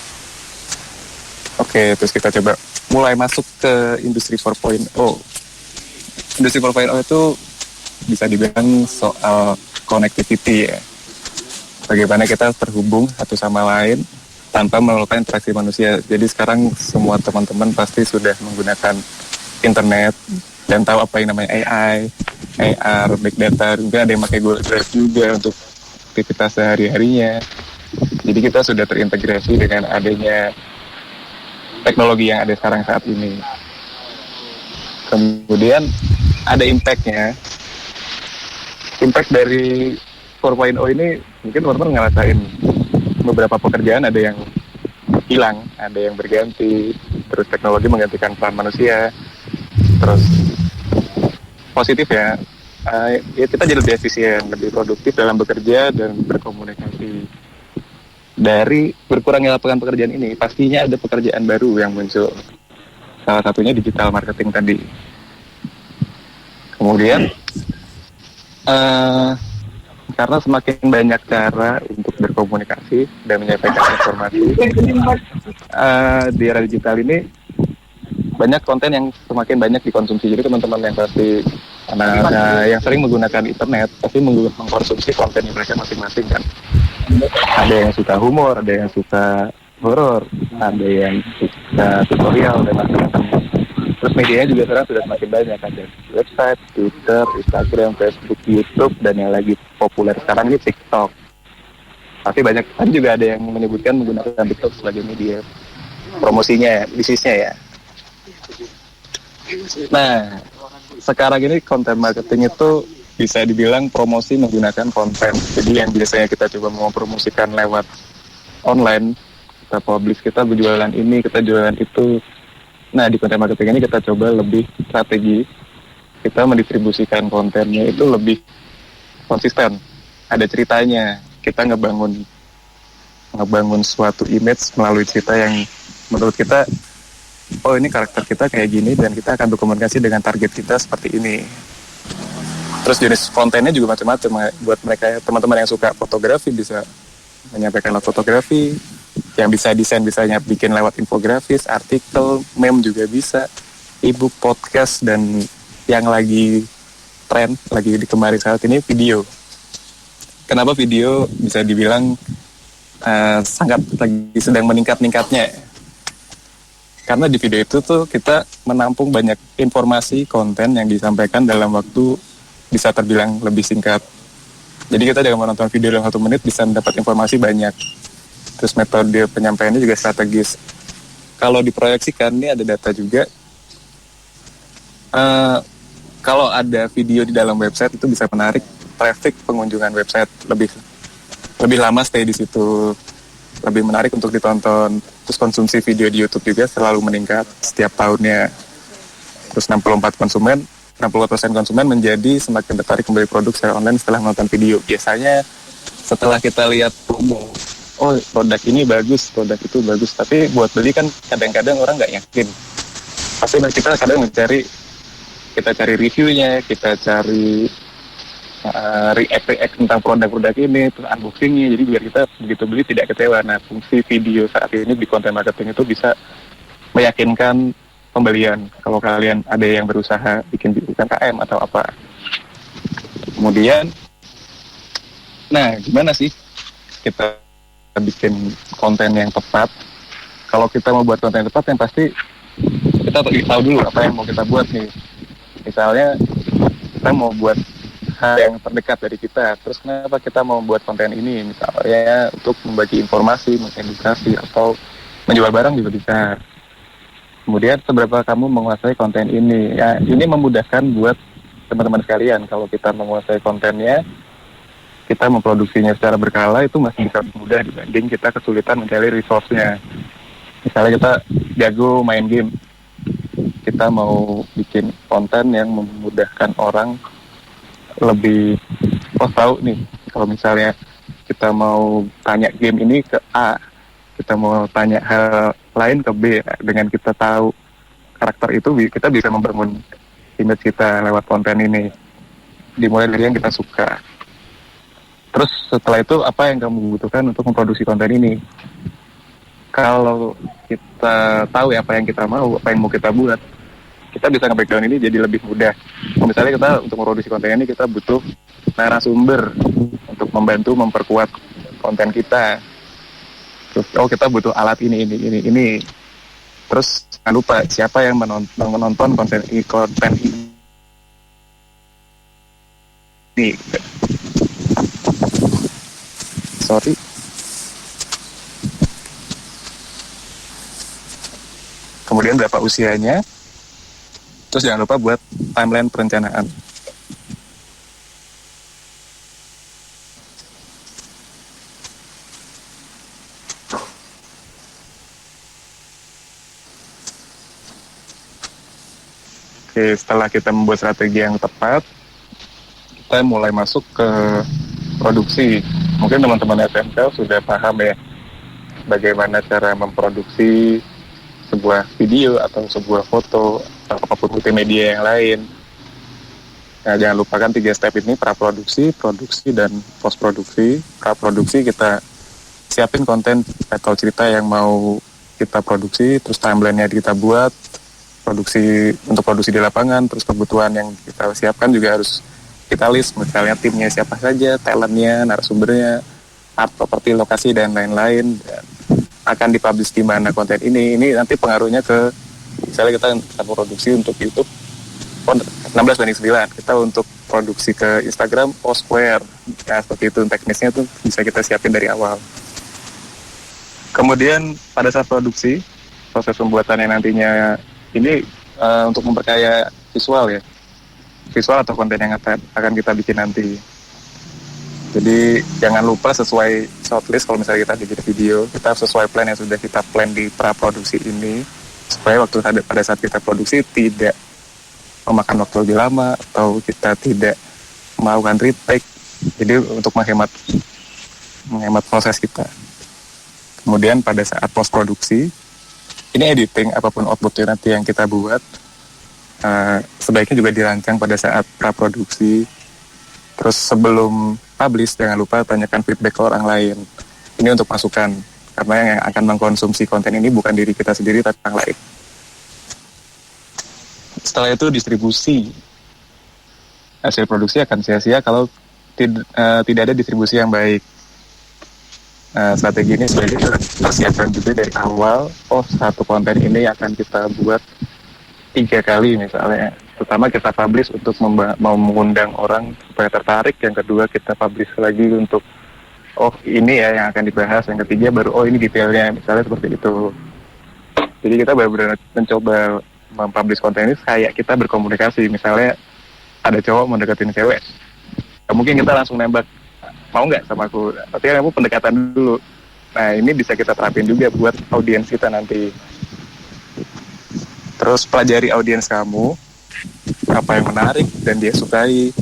Oke, terus kita coba mulai masuk ke industri 4.0. Industri 4.0 itu bisa dibilang soal connectivity ya. Bagaimana kita terhubung satu sama lain tanpa memerlukan interaksi manusia. Jadi sekarang semua teman-teman pasti sudah menggunakan internet dan tahu apa yang namanya AI, AR, big data, juga ada yang pakai Google Drive juga untuk aktivitas sehari-harinya. Jadi kita sudah terintegrasi dengan adanya teknologi yang ada sekarang saat ini. Kemudian ada impact-nya. Impact dari 4.0 ini mungkin teman-teman ngerasain beberapa pekerjaan ada yang hilang, ada yang berganti, terus teknologi menggantikan peran manusia, terus positif ya, ya kita jadi lebih efisien, lebih produktif dalam bekerja dan berkomunikasi. Dari berkurangnya lapangan pekerjaan ini, pastinya ada pekerjaan baru yang muncul. Salah satunya digital marketing tadi. Kemudian, karena semakin banyak cara untuk berkomunikasi dan menyampaikan informasi, di era digital ini banyak konten yang semakin banyak dikonsumsi. Jadi teman-teman yang pasti yang sering menggunakan internet pasti mengkonsumsi konten mereka masing-masing kan. Ada yang suka humor, ada yang suka horor, ada yang suka tutorial dan macam-macam. Terus medianya juga sekarang sudah semakin banyak, ada website, Twitter, Instagram, Facebook, YouTube, dan yang lagi populer sekarang ini TikTok. Tapi banyak kan juga ada yang menyebutkan menggunakan TikTok sebagai media promosinya, bisnisnya ya. Nah, sekarang ini konten marketing itu bisa dibilang promosi menggunakan konten. Jadi yang biasanya kita coba mau promosikan lewat online, kita publish, kita berjualan ini, kita jualan itu. Nah, di konten marketing ini kita coba lebih strategi. Kita mendistribusikan kontennya itu lebih konsisten. Ada ceritanya. Kita ngebangun suatu image melalui cerita yang menurut kita, oh ini karakter kita kayak gini dan kita akan berkomunikasi dengan target kita seperti ini. Terus jenis kontennya juga macam-macam. Buat mereka teman-teman yang suka fotografi bisa menyampaikan lewat fotografi, yang bisa desain bisa bikin lewat infografis, artikel, meme juga bisa, ebook, podcast, dan yang lagi tren, lagi dikemari saat ini video. Kenapa video bisa dibilang sangat lagi sedang meningkat-ningkatnya? Karena di video itu tuh kita menampung banyak informasi, konten yang disampaikan dalam waktu bisa terbilang lebih singkat. Jadi kita dengan menonton video dalam 1 menit bisa mendapat informasi banyak. Terus metode penyampaiannya juga strategis. Kalau diproyeksikan, ini ada data juga. Kalau ada video di dalam website itu bisa menarik traffic pengunjungan website lebih lama stay di situ, lebih menarik untuk ditonton. Terus konsumsi video di YouTube juga selalu meningkat setiap tahunnya. Terus 64% konsumen menjadi semakin tertarik membeli produk secara online setelah menonton video. Biasanya setelah kita lihat promo, oh produk ini bagus, produk itu bagus, tapi buat beli kan kadang-kadang orang nggak yakin. Pasti kita kadang kita cari reviewnya, kita cari react tentang produk-produk ini, terus unboxingnya, jadi biar kita begitu beli tidak kecewa. Nah, fungsi video saat ini di konten marketing itu bisa meyakinkan pembelian. Kalau kalian ada yang berusaha bikin UMKM atau apa. Kemudian Nah, gimana sih kita bikin konten yang tepat? Kalau kita mau buat konten yang tepat, yang pasti kita tahu dulu apa yang mau kita buat nih. Misalnya kita mau buat hal yang terdekat dari kita, terus kenapa kita mau buat konten ini? Misalnya untuk membagi informasi, mengedukasi, atau menjual barang juga bisa. Kemudian seberapa kamu menguasai konten ini? Ya, ini memudahkan buat teman-teman sekalian. Kalau kita menguasai kontennya, kita memproduksinya secara berkala, itu masih bisa mudah dibanding kita kesulitan mencari resource-nya. Misalnya kita jago main game, kita mau bikin konten yang memudahkan orang lebih tahu nih, kalau misalnya kita mau tanya game ini ke A, kita mau tanya hal lain ke B, dengan kita tahu karakter itu, kita bisa membangun image kita lewat konten ini, dimulai dari yang kita suka. Terus setelah itu apa yang kamu butuhkan untuk memproduksi konten ini? Kalau kita tahu ya apa yang kita mau, apa yang mau kita buat, kita bisa nge-breakdown ini jadi lebih mudah. Misalnya kita untuk memproduksi konten ini kita butuh narasumber untuk membantu memperkuat konten kita. Terus kita butuh alat ini. Terus jangan lupa siapa yang menonton konten ini. Sorry. Kemudian berapa usianya. Terus jangan lupa buat timeline perencanaan. Oke, setelah kita membuat strategi yang tepat, kita mulai masuk ke produksi. Mungkin teman-teman SMK sudah paham ya bagaimana cara memproduksi sebuah video atau sebuah foto atau apapun multimedia yang lain. Nah, jangan lupakan 3 step ini: praproduksi, produksi, dan postproduksi. Praproduksi kita siapin konten atau cerita yang mau kita produksi, terus timeline-nya kita buat, untuk produksi di lapangan, terus kebutuhan yang kita siapkan juga harus kita list, misalnya timnya siapa saja, talentnya, narasumbernya, art, properti, lokasi, dan lain-lain, dan akan dipublish di mana konten ini nanti pengaruhnya ke, misalnya kita produksi untuk YouTube 16:9, kita untuk produksi ke Instagram Foursquare, nah seperti itu teknisnya tuh bisa kita siapin dari awal. Kemudian pada saat produksi, proses pembuatan yang nantinya ini untuk memperkaya visual atau konten yang akan kita bikin nanti. Jadi jangan lupa sesuai shortlist. Kalau misalnya kita bikin video, kita harus sesuai plan yang sudah kita plan di praproduksi ini, supaya pada saat kita produksi tidak memakan waktu lebih lama atau kita tidak melakukan retake. Jadi untuk menghemat proses kita. Kemudian pada saat post produksi, ini editing apapun outputnya nanti yang kita buat, sebaiknya juga dirancang pada saat praproduksi. Terus sebelum publish, jangan lupa tanyakan feedback ke orang lain. Ini untuk masukan, karena yang akan mengkonsumsi konten ini bukan diri kita sendiri, tapi orang lain. Setelah itu distribusi. Hasil produksi akan sia-sia kalau tidak ada distribusi yang baik. Strategi ini sudah dipersiapkan juga dari awal. Satu konten ini akan kita buat 3 kali misalnya. Pertama kita publish untuk mau mengundang orang supaya tertarik. Yang kedua kita publish lagi untuk ini ya yang akan dibahas. Yang ketiga baru ini detailnya, misalnya seperti itu. Jadi kita benar-benar mencoba mempublish konten ini kayak kita berkomunikasi. Misalnya ada cowok mau deketin cewek, mungkin kita langsung nembak, mau nggak sama aku? Tapi kamu pendekatan dulu. Nah ini bisa kita terapin juga buat audiens kita nanti. Terus pelajari audiens kamu, apa yang menarik dan dia sukai.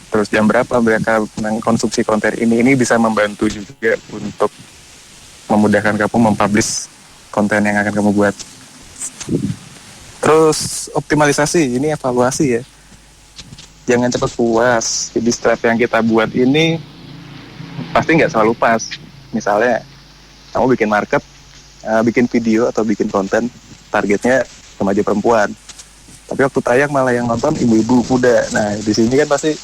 Terus jam berapa mereka mengkonsumsi konten ini. Ini bisa membantu juga untuk memudahkan kamu mempublish konten yang akan kamu buat. Terus optimalisasi, ini evaluasi ya. Jangan cepat puas. Jadi step yang kita buat ini pasti nggak selalu pas. Misalnya kamu bikin market, bikin video atau bikin konten, targetnya remaja perempuan. Tapi waktu tayang malah yang nonton ibu-ibu muda. Nah di sini kan pasti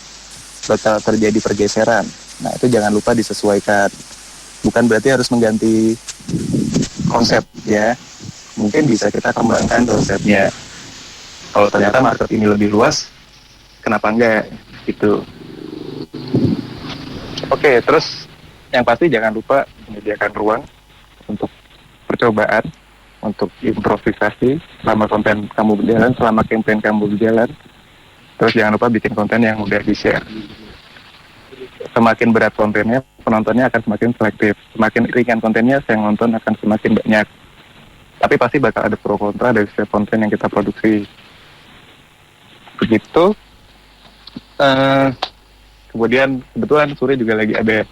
bakal terjadi pergeseran. Nah itu jangan lupa disesuaikan. Bukan berarti harus mengganti konsep ya. Mungkin bisa kita kembangkan konsepnya. Kalau ternyata market ini lebih luas, kenapa enggak gitu. Oke, terus yang pasti jangan lupa menyediakan ruang untuk percobaan, untuk improvisasi selama konten kamu berjalan, selama campaign kamu berjalan. Terus jangan lupa bikin konten yang mudah di-share. Semakin berat kontennya, penontonnya akan semakin selektif. Semakin ringan kontennya, yang nonton akan semakin banyak. Tapi pasti bakal ada pro kontra dari setiap konten yang kita produksi. Begitu. Kemudian kebetulan Suri juga lagi ada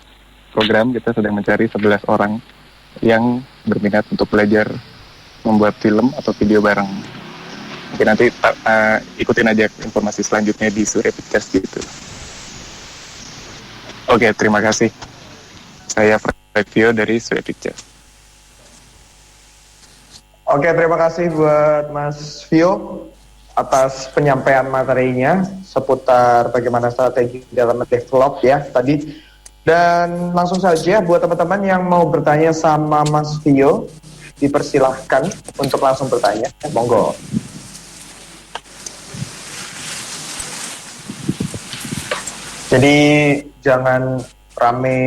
program, kita sedang mencari 11 orang yang berminat untuk belajar membuat film atau video bareng. Mungkin nanti ikutin aja informasi selanjutnya di Suri Podcast gitu. Oke, terima kasih. Saya Vio dari Suri Podcast. Oke, terima kasih buat Mas Vio atas penyampaian materinya seputar bagaimana strategi dalam develop ya tadi. Dan langsung saja buat teman-teman yang mau bertanya sama Mas Vio, dipersilahkan untuk langsung bertanya. Monggo. Jadi jangan rame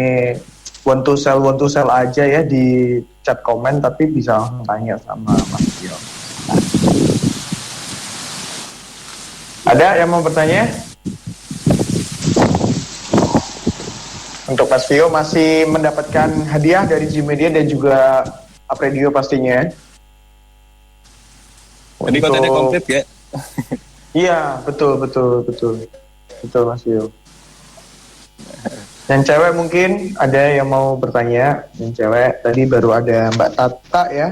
want to sell aja ya di chat komen, tapi bisa langsung tanya sama Mas Vio. Ada yang mau bertanya? Untuk Mas Vio masih mendapatkan hadiah dari Gmedia dan juga Apredio pastinya. Jadi kontennya komplit ya? Iya, betul Mas Vio. Yang cewek mungkin ada yang mau bertanya. Yang cewek tadi baru ada Mbak Tata ya,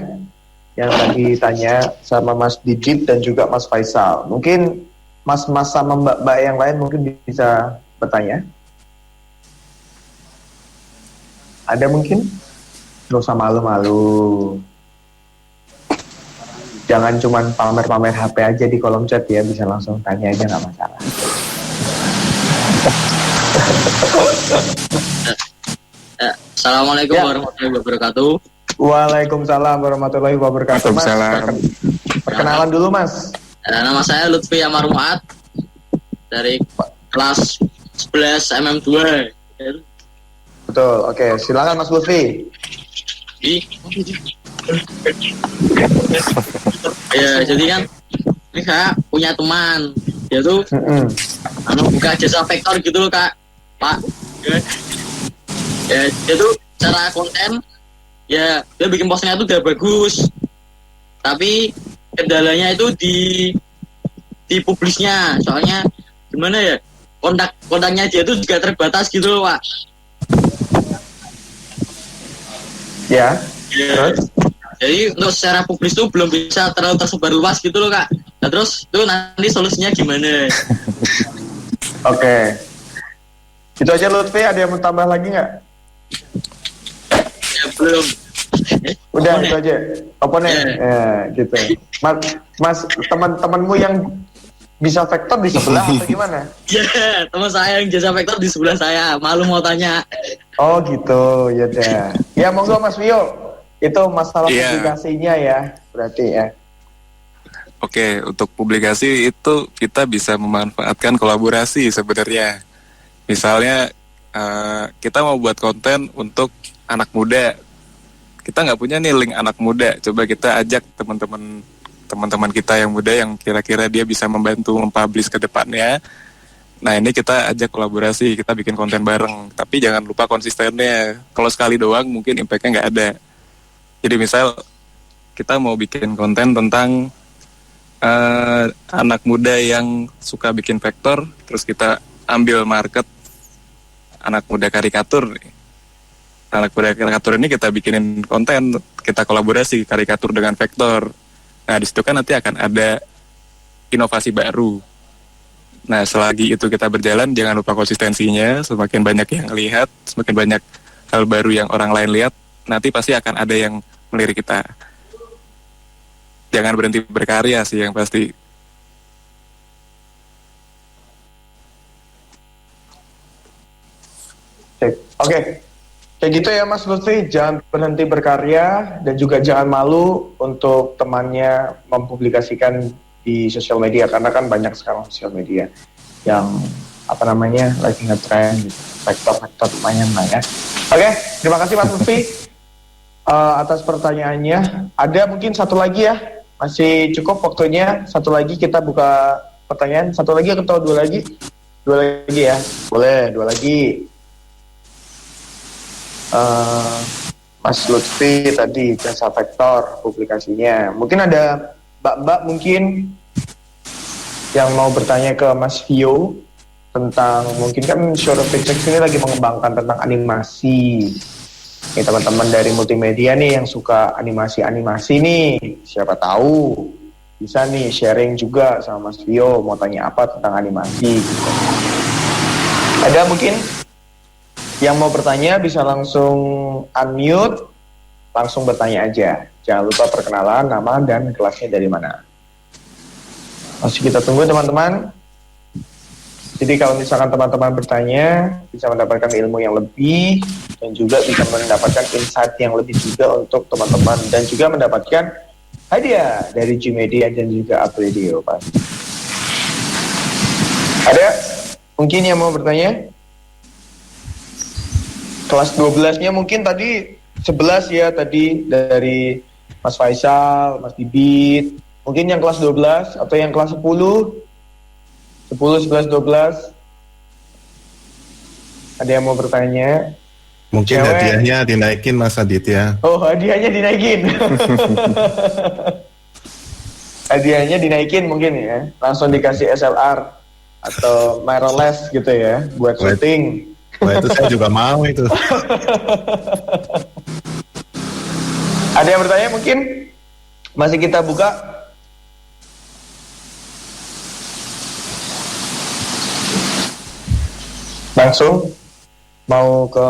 yang tadi tanya sama Mas Didit dan juga Mas Faisal. Mungkin Mas-mas sama mbak-mbak yang lain mungkin bisa bertanya. Ada mungkin? Gak usah malu-malu. Jangan cuma pamer-pamer HP aja di kolom chat ya, bisa langsung tanya aja, gak masalah. Assalamualaikum warahmatullahi wabarakatuh. Waalaikumsalam warahmatullahi wabarakatuh. Mas, perkenalan dulu Mas. Nama saya Lutfi Amar Muat dari kelas 11 MM2. Betul, oke. Silakan Mas Lutfi. Ya, jadi kan ini saya punya teman, dia tuh buka jasa vektor gitu loh Kak, Pak. Ya, dia tuh cara konten, ya dia bikin postingnya tuh udah bagus, tapi kendalanya itu di publisnya, soalnya gimana ya, kontaknya dia tuh juga terbatas gitu loh Pak. Ya. Terus? Jadi untuk secara publis tuh belum bisa terlalu tersebar luas gitu loh Kak. Nah terus tuh nanti solusinya gimana? Oke. Itu aja Lutfi, ada yang mau tambah lagi nggak? Ya belum. Udah itu aja. Oponen. Ya, gitu. Mas teman-temanmu yang bisa vektor di sebelah atau gimana? Iya, teman saya yang jasa vektor di sebelah saya. Malu mau tanya. Oh gitu, ya udah. Ya monggo Mas Vio. Itu masalah publikasinya ya, berarti ya. Oke, untuk publikasi itu kita bisa memanfaatkan kolaborasi sebenarnya. Misalnya kita mau buat konten untuk anak muda, kita nggak punya nih link anak muda, coba kita ajak teman-teman kita yang muda yang kira-kira dia bisa membantu mempublish ke depannya. Nah ini kita ajak kolaborasi, kita bikin konten bareng, tapi jangan lupa konsistennya. Kalau sekali doang mungkin impact-nya nggak ada. Jadi misal kita mau bikin konten tentang anak muda yang suka bikin vektor, terus kita ambil market anak muda karikatur. Anak muda karikatur ini kita bikinin konten, kita kolaborasi karikatur dengan vektor. Nah di situ kan nanti akan ada inovasi baru. Nah selagi itu kita berjalan, jangan lupa konsistensinya. Semakin banyak yang lihat, semakin banyak hal baru yang orang lain lihat, nanti pasti akan ada yang melirik kita. Jangan berhenti berkarya sih yang pasti. Oke. Kayak gitu ya Mas Lutfi, jangan berhenti berkarya dan juga jangan malu untuk temannya mempublikasikan di sosial media, karena kan banyak sekarang sosial media yang lagi ngetrend gitu. Faktor-faktor lumayan lah ya. Oke, terima kasih Mas Lutfi atas pertanyaannya. Ada mungkin satu lagi ya, masih cukup waktunya. Satu lagi kita buka pertanyaan. Satu lagi atau dua lagi? Dua lagi ya, boleh dua lagi. Mas Lutfi tadi jasa vektor publikasinya. Mungkin ada mbak-mbak mungkin yang mau bertanya ke Mas Vio tentang, mungkin kan Short Pictures ini lagi mengembangkan tentang animasi. Nih teman-teman dari multimedia nih yang suka animasi-animasi nih, siapa tahu bisa nih sharing juga sama Mas Vio, mau tanya apa tentang animasi gitu. Ada mungkin yang mau bertanya bisa langsung unmute, langsung bertanya aja. Jangan lupa perkenalan, nama dan kelasnya dari mana. Masih kita tunggu teman-teman. Jadi kalau misalkan teman-teman bertanya, bisa mendapatkan ilmu yang lebih dan juga bisa mendapatkan insight yang lebih juga untuk teman-teman dan juga mendapatkan hadiah dari Gmedia dan juga Up Radio, Pak. Ada mungkin yang mau bertanya? Kelas 12-nya mungkin tadi 11 ya, tadi dari Mas Faisal, Mas Dibit. Mungkin yang kelas 12 atau yang kelas 10, 11, 12. Ada yang mau bertanya? Mungkin hadiahnya dinaikin Mas Aditya. Oh, hadiahnya dinaikin. Hadiahnya dinaikin mungkin ya. Langsung dikasih SLR atau mirrorless gitu ya, buat syuting. Wah, itu saya juga mau itu. Ada yang bertanya mungkin? Masih kita buka. Langsung mau ke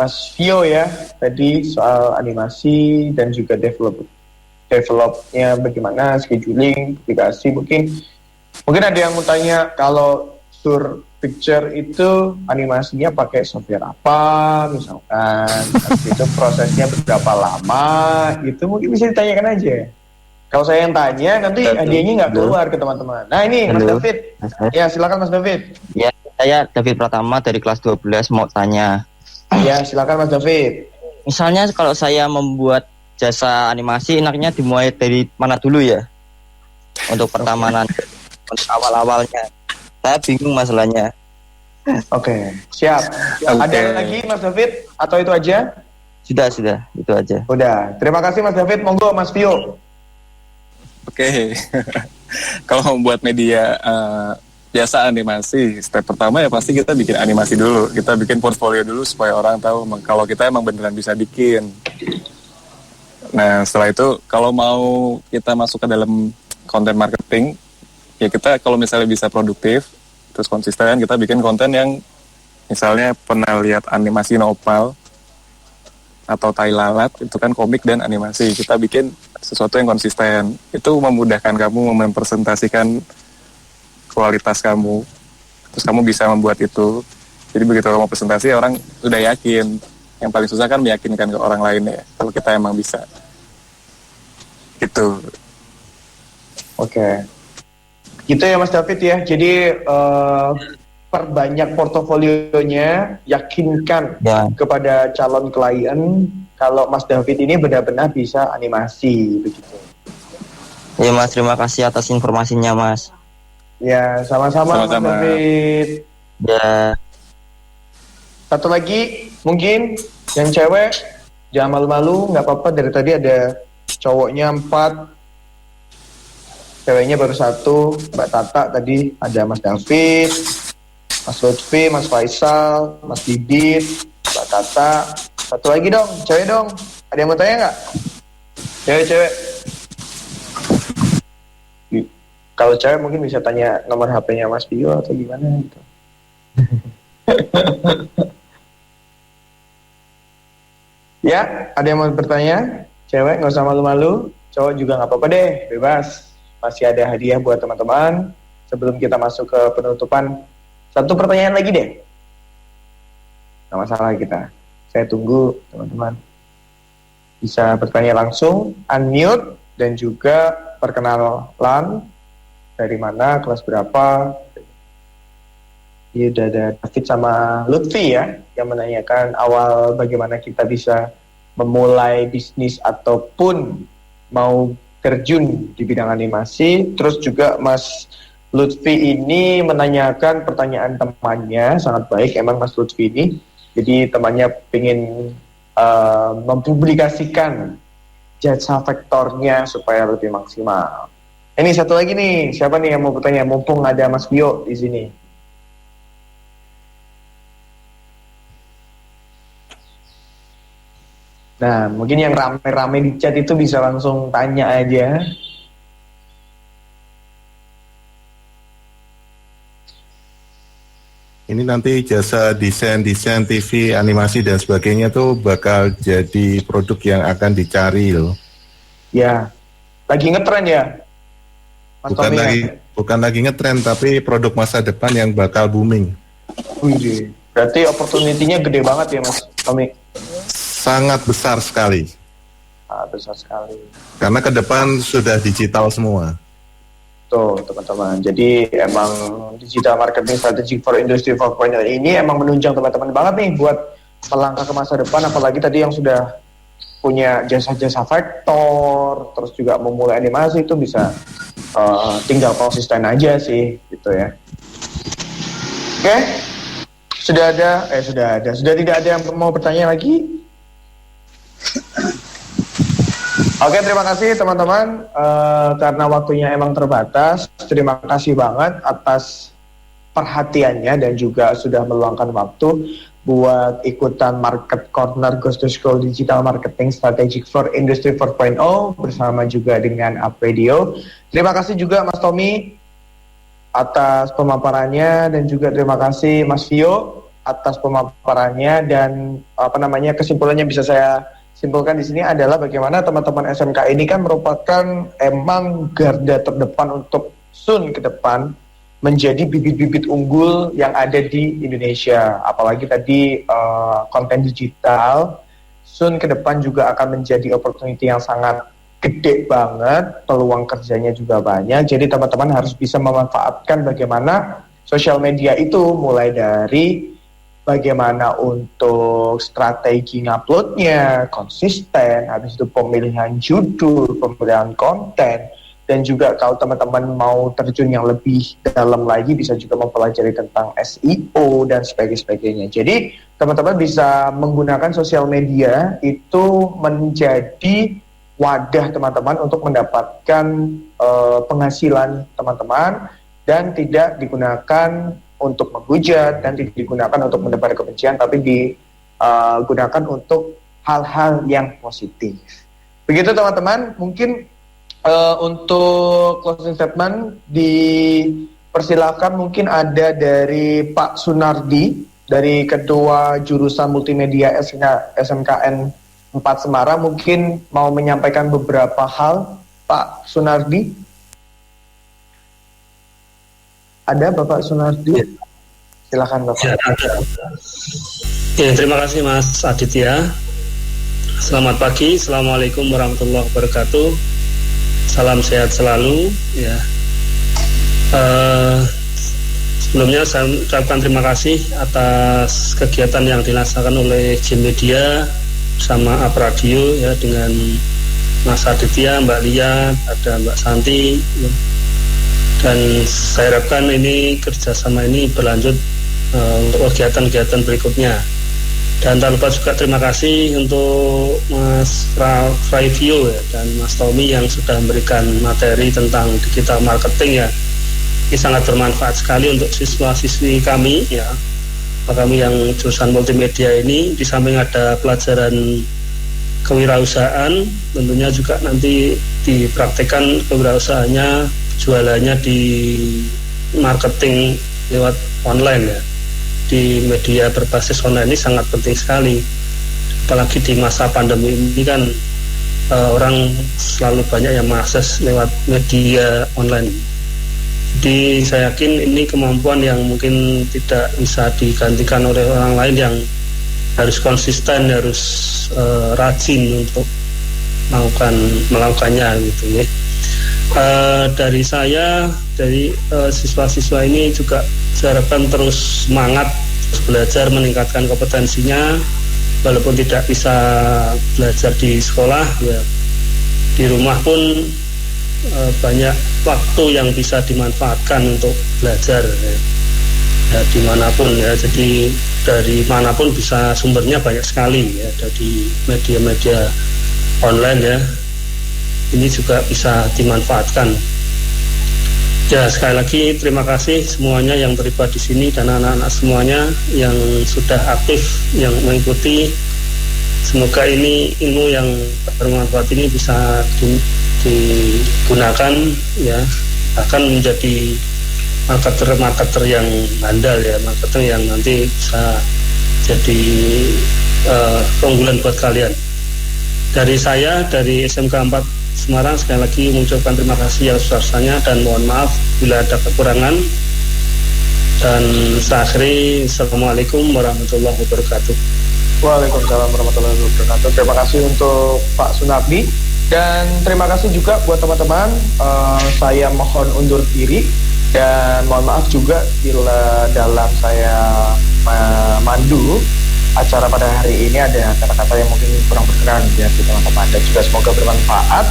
Mas Vio ya. Tadi soal animasi dan juga developnya bagaimana, scheduling, aplikasi mungkin. Mungkin ada yang mau tanya kalau Short Picture itu animasinya pakai software apa misalkan, itu prosesnya berapa lama, itu mungkin bisa ditanyakan aja. Kalau saya yang tanya nanti hadiahnya nggak keluar ke teman-teman. Nah ini Mas David, ya silakan Mas David. Ya, saya David Pratama dari kelas 12 mau tanya. Ya silakan Mas David. Misalnya kalau saya membuat jasa animasi, enaknya dimulai dari mana dulu ya? Untuk pertamanan, untuk awal-awalnya. Saya bingung masalahnya. Oke, siap. Ada lagi Mas David atau itu aja? Sudah, itu aja. Udah, terima kasih Mas David. Monggo Mas Vio. Oke. Kalau membuat media jasa animasi, step pertama ya pasti kita bikin animasi dulu. Kita bikin portfolio dulu supaya orang tahu kalau kita emang beneran bisa bikin. Nah, setelah itu kalau mau kita masuk ke dalam content marketing, ya kita kalau misalnya bisa produktif terus konsisten, kita bikin konten yang misalnya pernah lihat animasi Nopal atau Tai Lalat, itu kan komik dan animasi. Kita bikin sesuatu yang konsisten, itu memudahkan kamu mempresentasikan kualitas kamu, terus kamu bisa membuat itu. Jadi begitu kamu presentasi, orang udah yakin. Yang paling susah kan meyakinkan ke orang lain ya, kalau kita emang bisa gitu. Oke. Gitu ya Mas David ya. Jadi perbanyak portofolionya, yakinkan kepada calon klien kalau Mas David ini benar-benar bisa animasi begitu. Ya Mas, terima kasih atas informasinya Mas. Ya, sama-sama Mas David. Ya. Satu lagi mungkin yang cewek jangan malu-malu, nggak apa-apa, dari tadi ada cowoknya 4. Ceweknya baru 1, Mbak Tata tadi, ada Mas David, Mas Lutfi, Mas Faisal, Mas Didit, Mbak Tata. Satu lagi dong, cewek dong. Ada yang mau tanya nggak? Cewek. Kalau cewek mungkin bisa tanya nomor HP-nya Mas Pio atau gimana gitu. Ya, ada yang mau bertanya? Cewek nggak usah malu-malu, cowok juga nggak apa-apa deh, bebas. Masih ada hadiah buat teman-teman. Sebelum kita masuk ke penutupan, satu pertanyaan lagi deh. nggak masalah kita. Saya tunggu teman-teman bisa bertanya langsung, unmute, dan juga perkenalan dari mana, kelas berapa. Ini udah ada David sama Lutfi ya, yang menanyakan awal bagaimana kita bisa memulai bisnis ataupun mau terjun di bidang animasi. Terus juga Mas Lutfi ini menanyakan pertanyaan temannya, sangat baik emang Mas Lutfi ini. Jadi temannya ingin mempublikasikan jasa vektornya supaya lebih maksimal. Ini satu lagi nih, siapa nih yang mau bertanya? Mumpung ada Mas Bio di sini. Nah, mungkin yang rame-rame di chat itu bisa langsung tanya aja. Ini nanti jasa desain TV, animasi dan sebagainya tuh bakal jadi produk yang akan dicari loh. Ya, lagi ngetren ya. Mas Tommy Bukan lagi ngetren, tapi produk masa depan yang bakal booming. Wih, berarti opportunity-nya gede banget ya Mas Tommy. Sangat besar sekali. Besar sekali. Karena ke depan sudah digital semua. Tuh teman-teman, jadi emang digital marketing strategy for industry 4.0 ini emang menunjang teman-teman banget nih buat melangkah ke masa depan, apalagi tadi yang sudah punya jasa-jasa vektor, terus juga memulai animasi itu bisa tinggal konsisten aja sih gitu ya. Oke, sudah tidak ada yang mau bertanya lagi? Oke, terima kasih teman-teman, karena waktunya emang terbatas. Terima kasih banget atas perhatiannya dan juga sudah meluangkan waktu buat ikutan Market Corner Ghost to School Digital Marketing Strategic for Industry 4.0 bersama juga dengan Up Radio. Terima kasih juga Mas Tommy atas pemaparannya dan juga terima kasih Mas Vio atas pemaparannya dan kesimpulannya bisa saya simpulkan di sini adalah bagaimana teman-teman SMK ini kan merupakan emang garda terdepan untuk soon ke depan menjadi bibit-bibit unggul yang ada di Indonesia. Apalagi tadi konten digital soon ke depan juga akan menjadi opportunity yang sangat gede banget, peluang kerjanya juga banyak. Jadi teman-teman harus bisa memanfaatkan bagaimana sosial media itu, mulai dari bagaimana untuk strategi nguploadnya, konsisten, habis itu pemilihan judul, pemilihan konten, dan juga kalau teman-teman mau terjun yang lebih dalam lagi bisa juga mempelajari tentang SEO dan sebagainya. Jadi teman-teman bisa menggunakan sosial media itu menjadi wadah teman-teman untuk mendapatkan penghasilan teman-teman dan tidak digunakan untuk menghujat dan tidak digunakan untuk mendebar kebencian, tapi digunakan untuk hal-hal yang positif. Begitu teman-teman, mungkin untuk closing statement dipersilakan mungkin ada dari Pak Sunardi, dari Ketua Jurusan Multimedia SMKN 4 Semarang, mungkin mau menyampaikan beberapa hal. Pak Sunardi. Ada Bapak Sunardi? Silakan Bapak. Ya, terima kasih Mas Aditya. Selamat pagi, Assalamualaikum warahmatullahi wabarakatuh. Salam sehat selalu. Ya. Sebelumnya saya ucapkan terima kasih atas kegiatan yang dilaksanakan oleh Jim Media sama Up Radio ya, dengan Mas Aditya, Mbak Lia, ada Mbak Santi. Ya. Dan saya harapkan ini kerjasama ini berlanjut untuk kegiatan-kegiatan berikutnya. Dan tak lupa juga terima kasih untuk Mas Raivio ya, dan Mas Tommy yang sudah memberikan materi tentang digital marketing ya. Ini sangat bermanfaat sekali untuk siswa-siswi kami ya. Kami yang jurusan multimedia ini, di samping ada pelajaran kewirausahaan, tentunya juga nanti dipraktekkan kewirausahaannya, jualannya di marketing lewat online ya, di media berbasis online ini sangat penting sekali, apalagi di masa pandemi ini kan orang selalu banyak yang mengakses lewat media online. Jadi saya yakin ini kemampuan yang mungkin tidak bisa digantikan oleh orang lain yang harus konsisten, harus rajin untuk melakukannya gitu ya. Dari saya, dari siswa-siswa ini juga saya harapkan terus semangat, terus belajar, meningkatkan kompetensinya, walaupun tidak bisa belajar di sekolah ya, di rumah pun banyak waktu yang bisa dimanfaatkan untuk belajar ya, dimanapun ya. Jadi dari manapun bisa, sumbernya banyak sekali ya, dari media-media online ya, ini juga bisa dimanfaatkan. Ya, sekali lagi terima kasih semuanya yang terlibat di sini dan anak-anak semuanya yang sudah aktif, yang mengikuti. Semoga ini ilmu yang bermanfaat ini bisa digunakan ya, akan menjadi marketer yang handal ya, marketer yang nanti bisa jadi keunggulan buat kalian. Dari saya, dari SMK 4 Semarang, sekali lagi mengucapkan terima kasih yang sebesar-besarnya dan mohon maaf bila ada kekurangan. Dan saya akhiri, Assalamualaikum warahmatullahi wabarakatuh. Waalaikumsalam warahmatullahi wabarakatuh. Terima kasih untuk Pak Sunardi dan terima kasih juga buat teman-teman. Saya mohon undur diri dan mohon maaf juga bila dalam saya memandu acara pada hari ini ada kata-kata yang mungkin kurang berkenan ya di teman-teman, dan juga semoga bermanfaat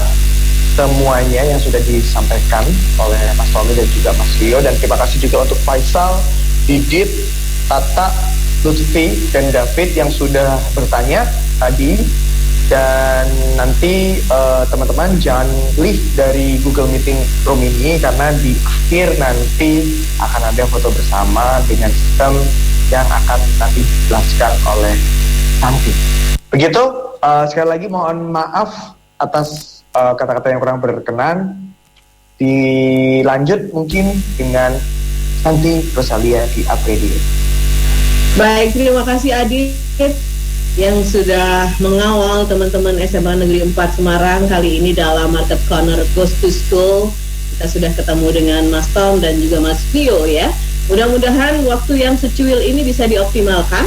semuanya yang sudah disampaikan oleh Mas Tommy dan juga Mas Rio. Dan terima kasih juga untuk Faisal, Didit, Tata, Lutfi, dan David yang sudah bertanya tadi. Dan nanti teman-teman jangan leave dari Google Meeting Room ini, karena di akhir nanti akan ada foto bersama dengan sistem yang akan nanti dijelaskan oleh Santi. Begitu, sekali lagi mohon maaf atas kata-kata yang kurang berkenan. Dilanjut mungkin dengan Santi Rosalia di Apredio. Baik, terima kasih Adit yang sudah mengawal teman-teman SMA Negeri 4 Semarang kali ini dalam Market Corner Goes to School. Kita sudah ketemu dengan Mas Tom dan juga Mas Vio ya. Mudah-mudahan waktu yang secuil ini bisa dioptimalkan,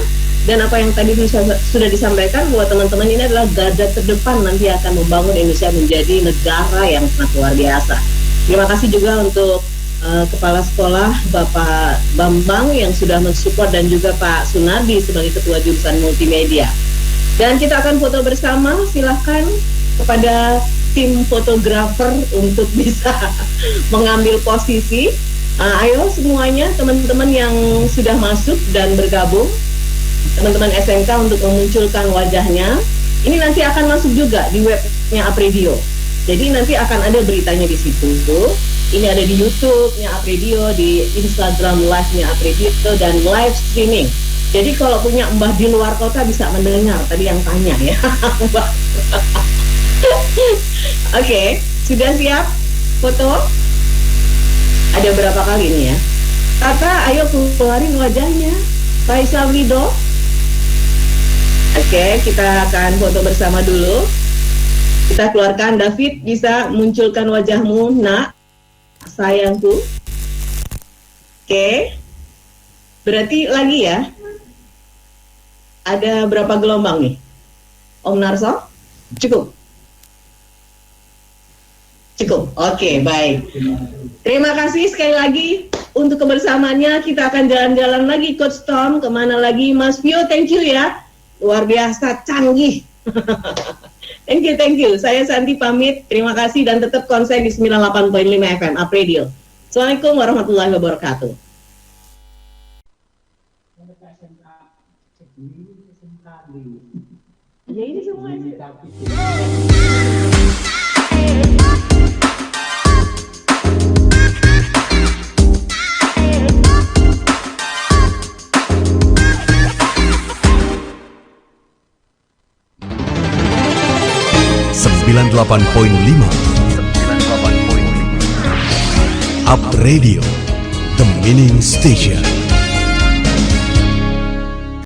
dan apa yang tadi sudah disampaikan bahwa teman-teman ini adalah garda terdepan nanti akan membangun Indonesia menjadi negara yang sangat luar biasa. Terima kasih juga untuk Kepala Sekolah Bapak Bambang yang sudah mensupport, dan juga Pak Sunardi sebagai Ketua Jurusan Multimedia. Dan kita akan foto bersama, silahkan kepada tim fotografer untuk bisa mengambil posisi. Ayo semuanya teman-teman yang sudah masuk dan bergabung, teman-teman SMK untuk memunculkan wajahnya. Ini nanti akan masuk juga di webnya Apredio. Jadi nanti akan ada beritanya di situ. Ini ada di YouTube-nya Apredio, di Instagram Live-nya Apredio, dan live streaming. Jadi kalau punya mbah di luar kota bisa mendengar tadi yang tanya ya. Oke, sudah siap foto? Ada berapa kali nih ya? Tata, ayo keluarin wajahnya. Faisal Ridho. Oke, kita akan foto bersama dulu. Kita keluarkan. David, bisa munculkan wajahmu, nak, sayangku. Oke. Berarti lagi ya. Ada berapa gelombang nih? Om Narso? Cukup? Cukup. Oke, baik. Terima kasih sekali lagi untuk kebersamaannya. Kita akan jalan-jalan lagi, Coach Tom. Kemana lagi, Mas Vio? Thank you ya. Luar biasa canggih. Thank you. Saya Santi pamit. Terima kasih dan tetap konsen di 98.5 FM Apredio. Assalamualaikum warahmatullahi wabarakatuh. Ya ini semuanya. 98.5 Up Radio, The Meaning Station.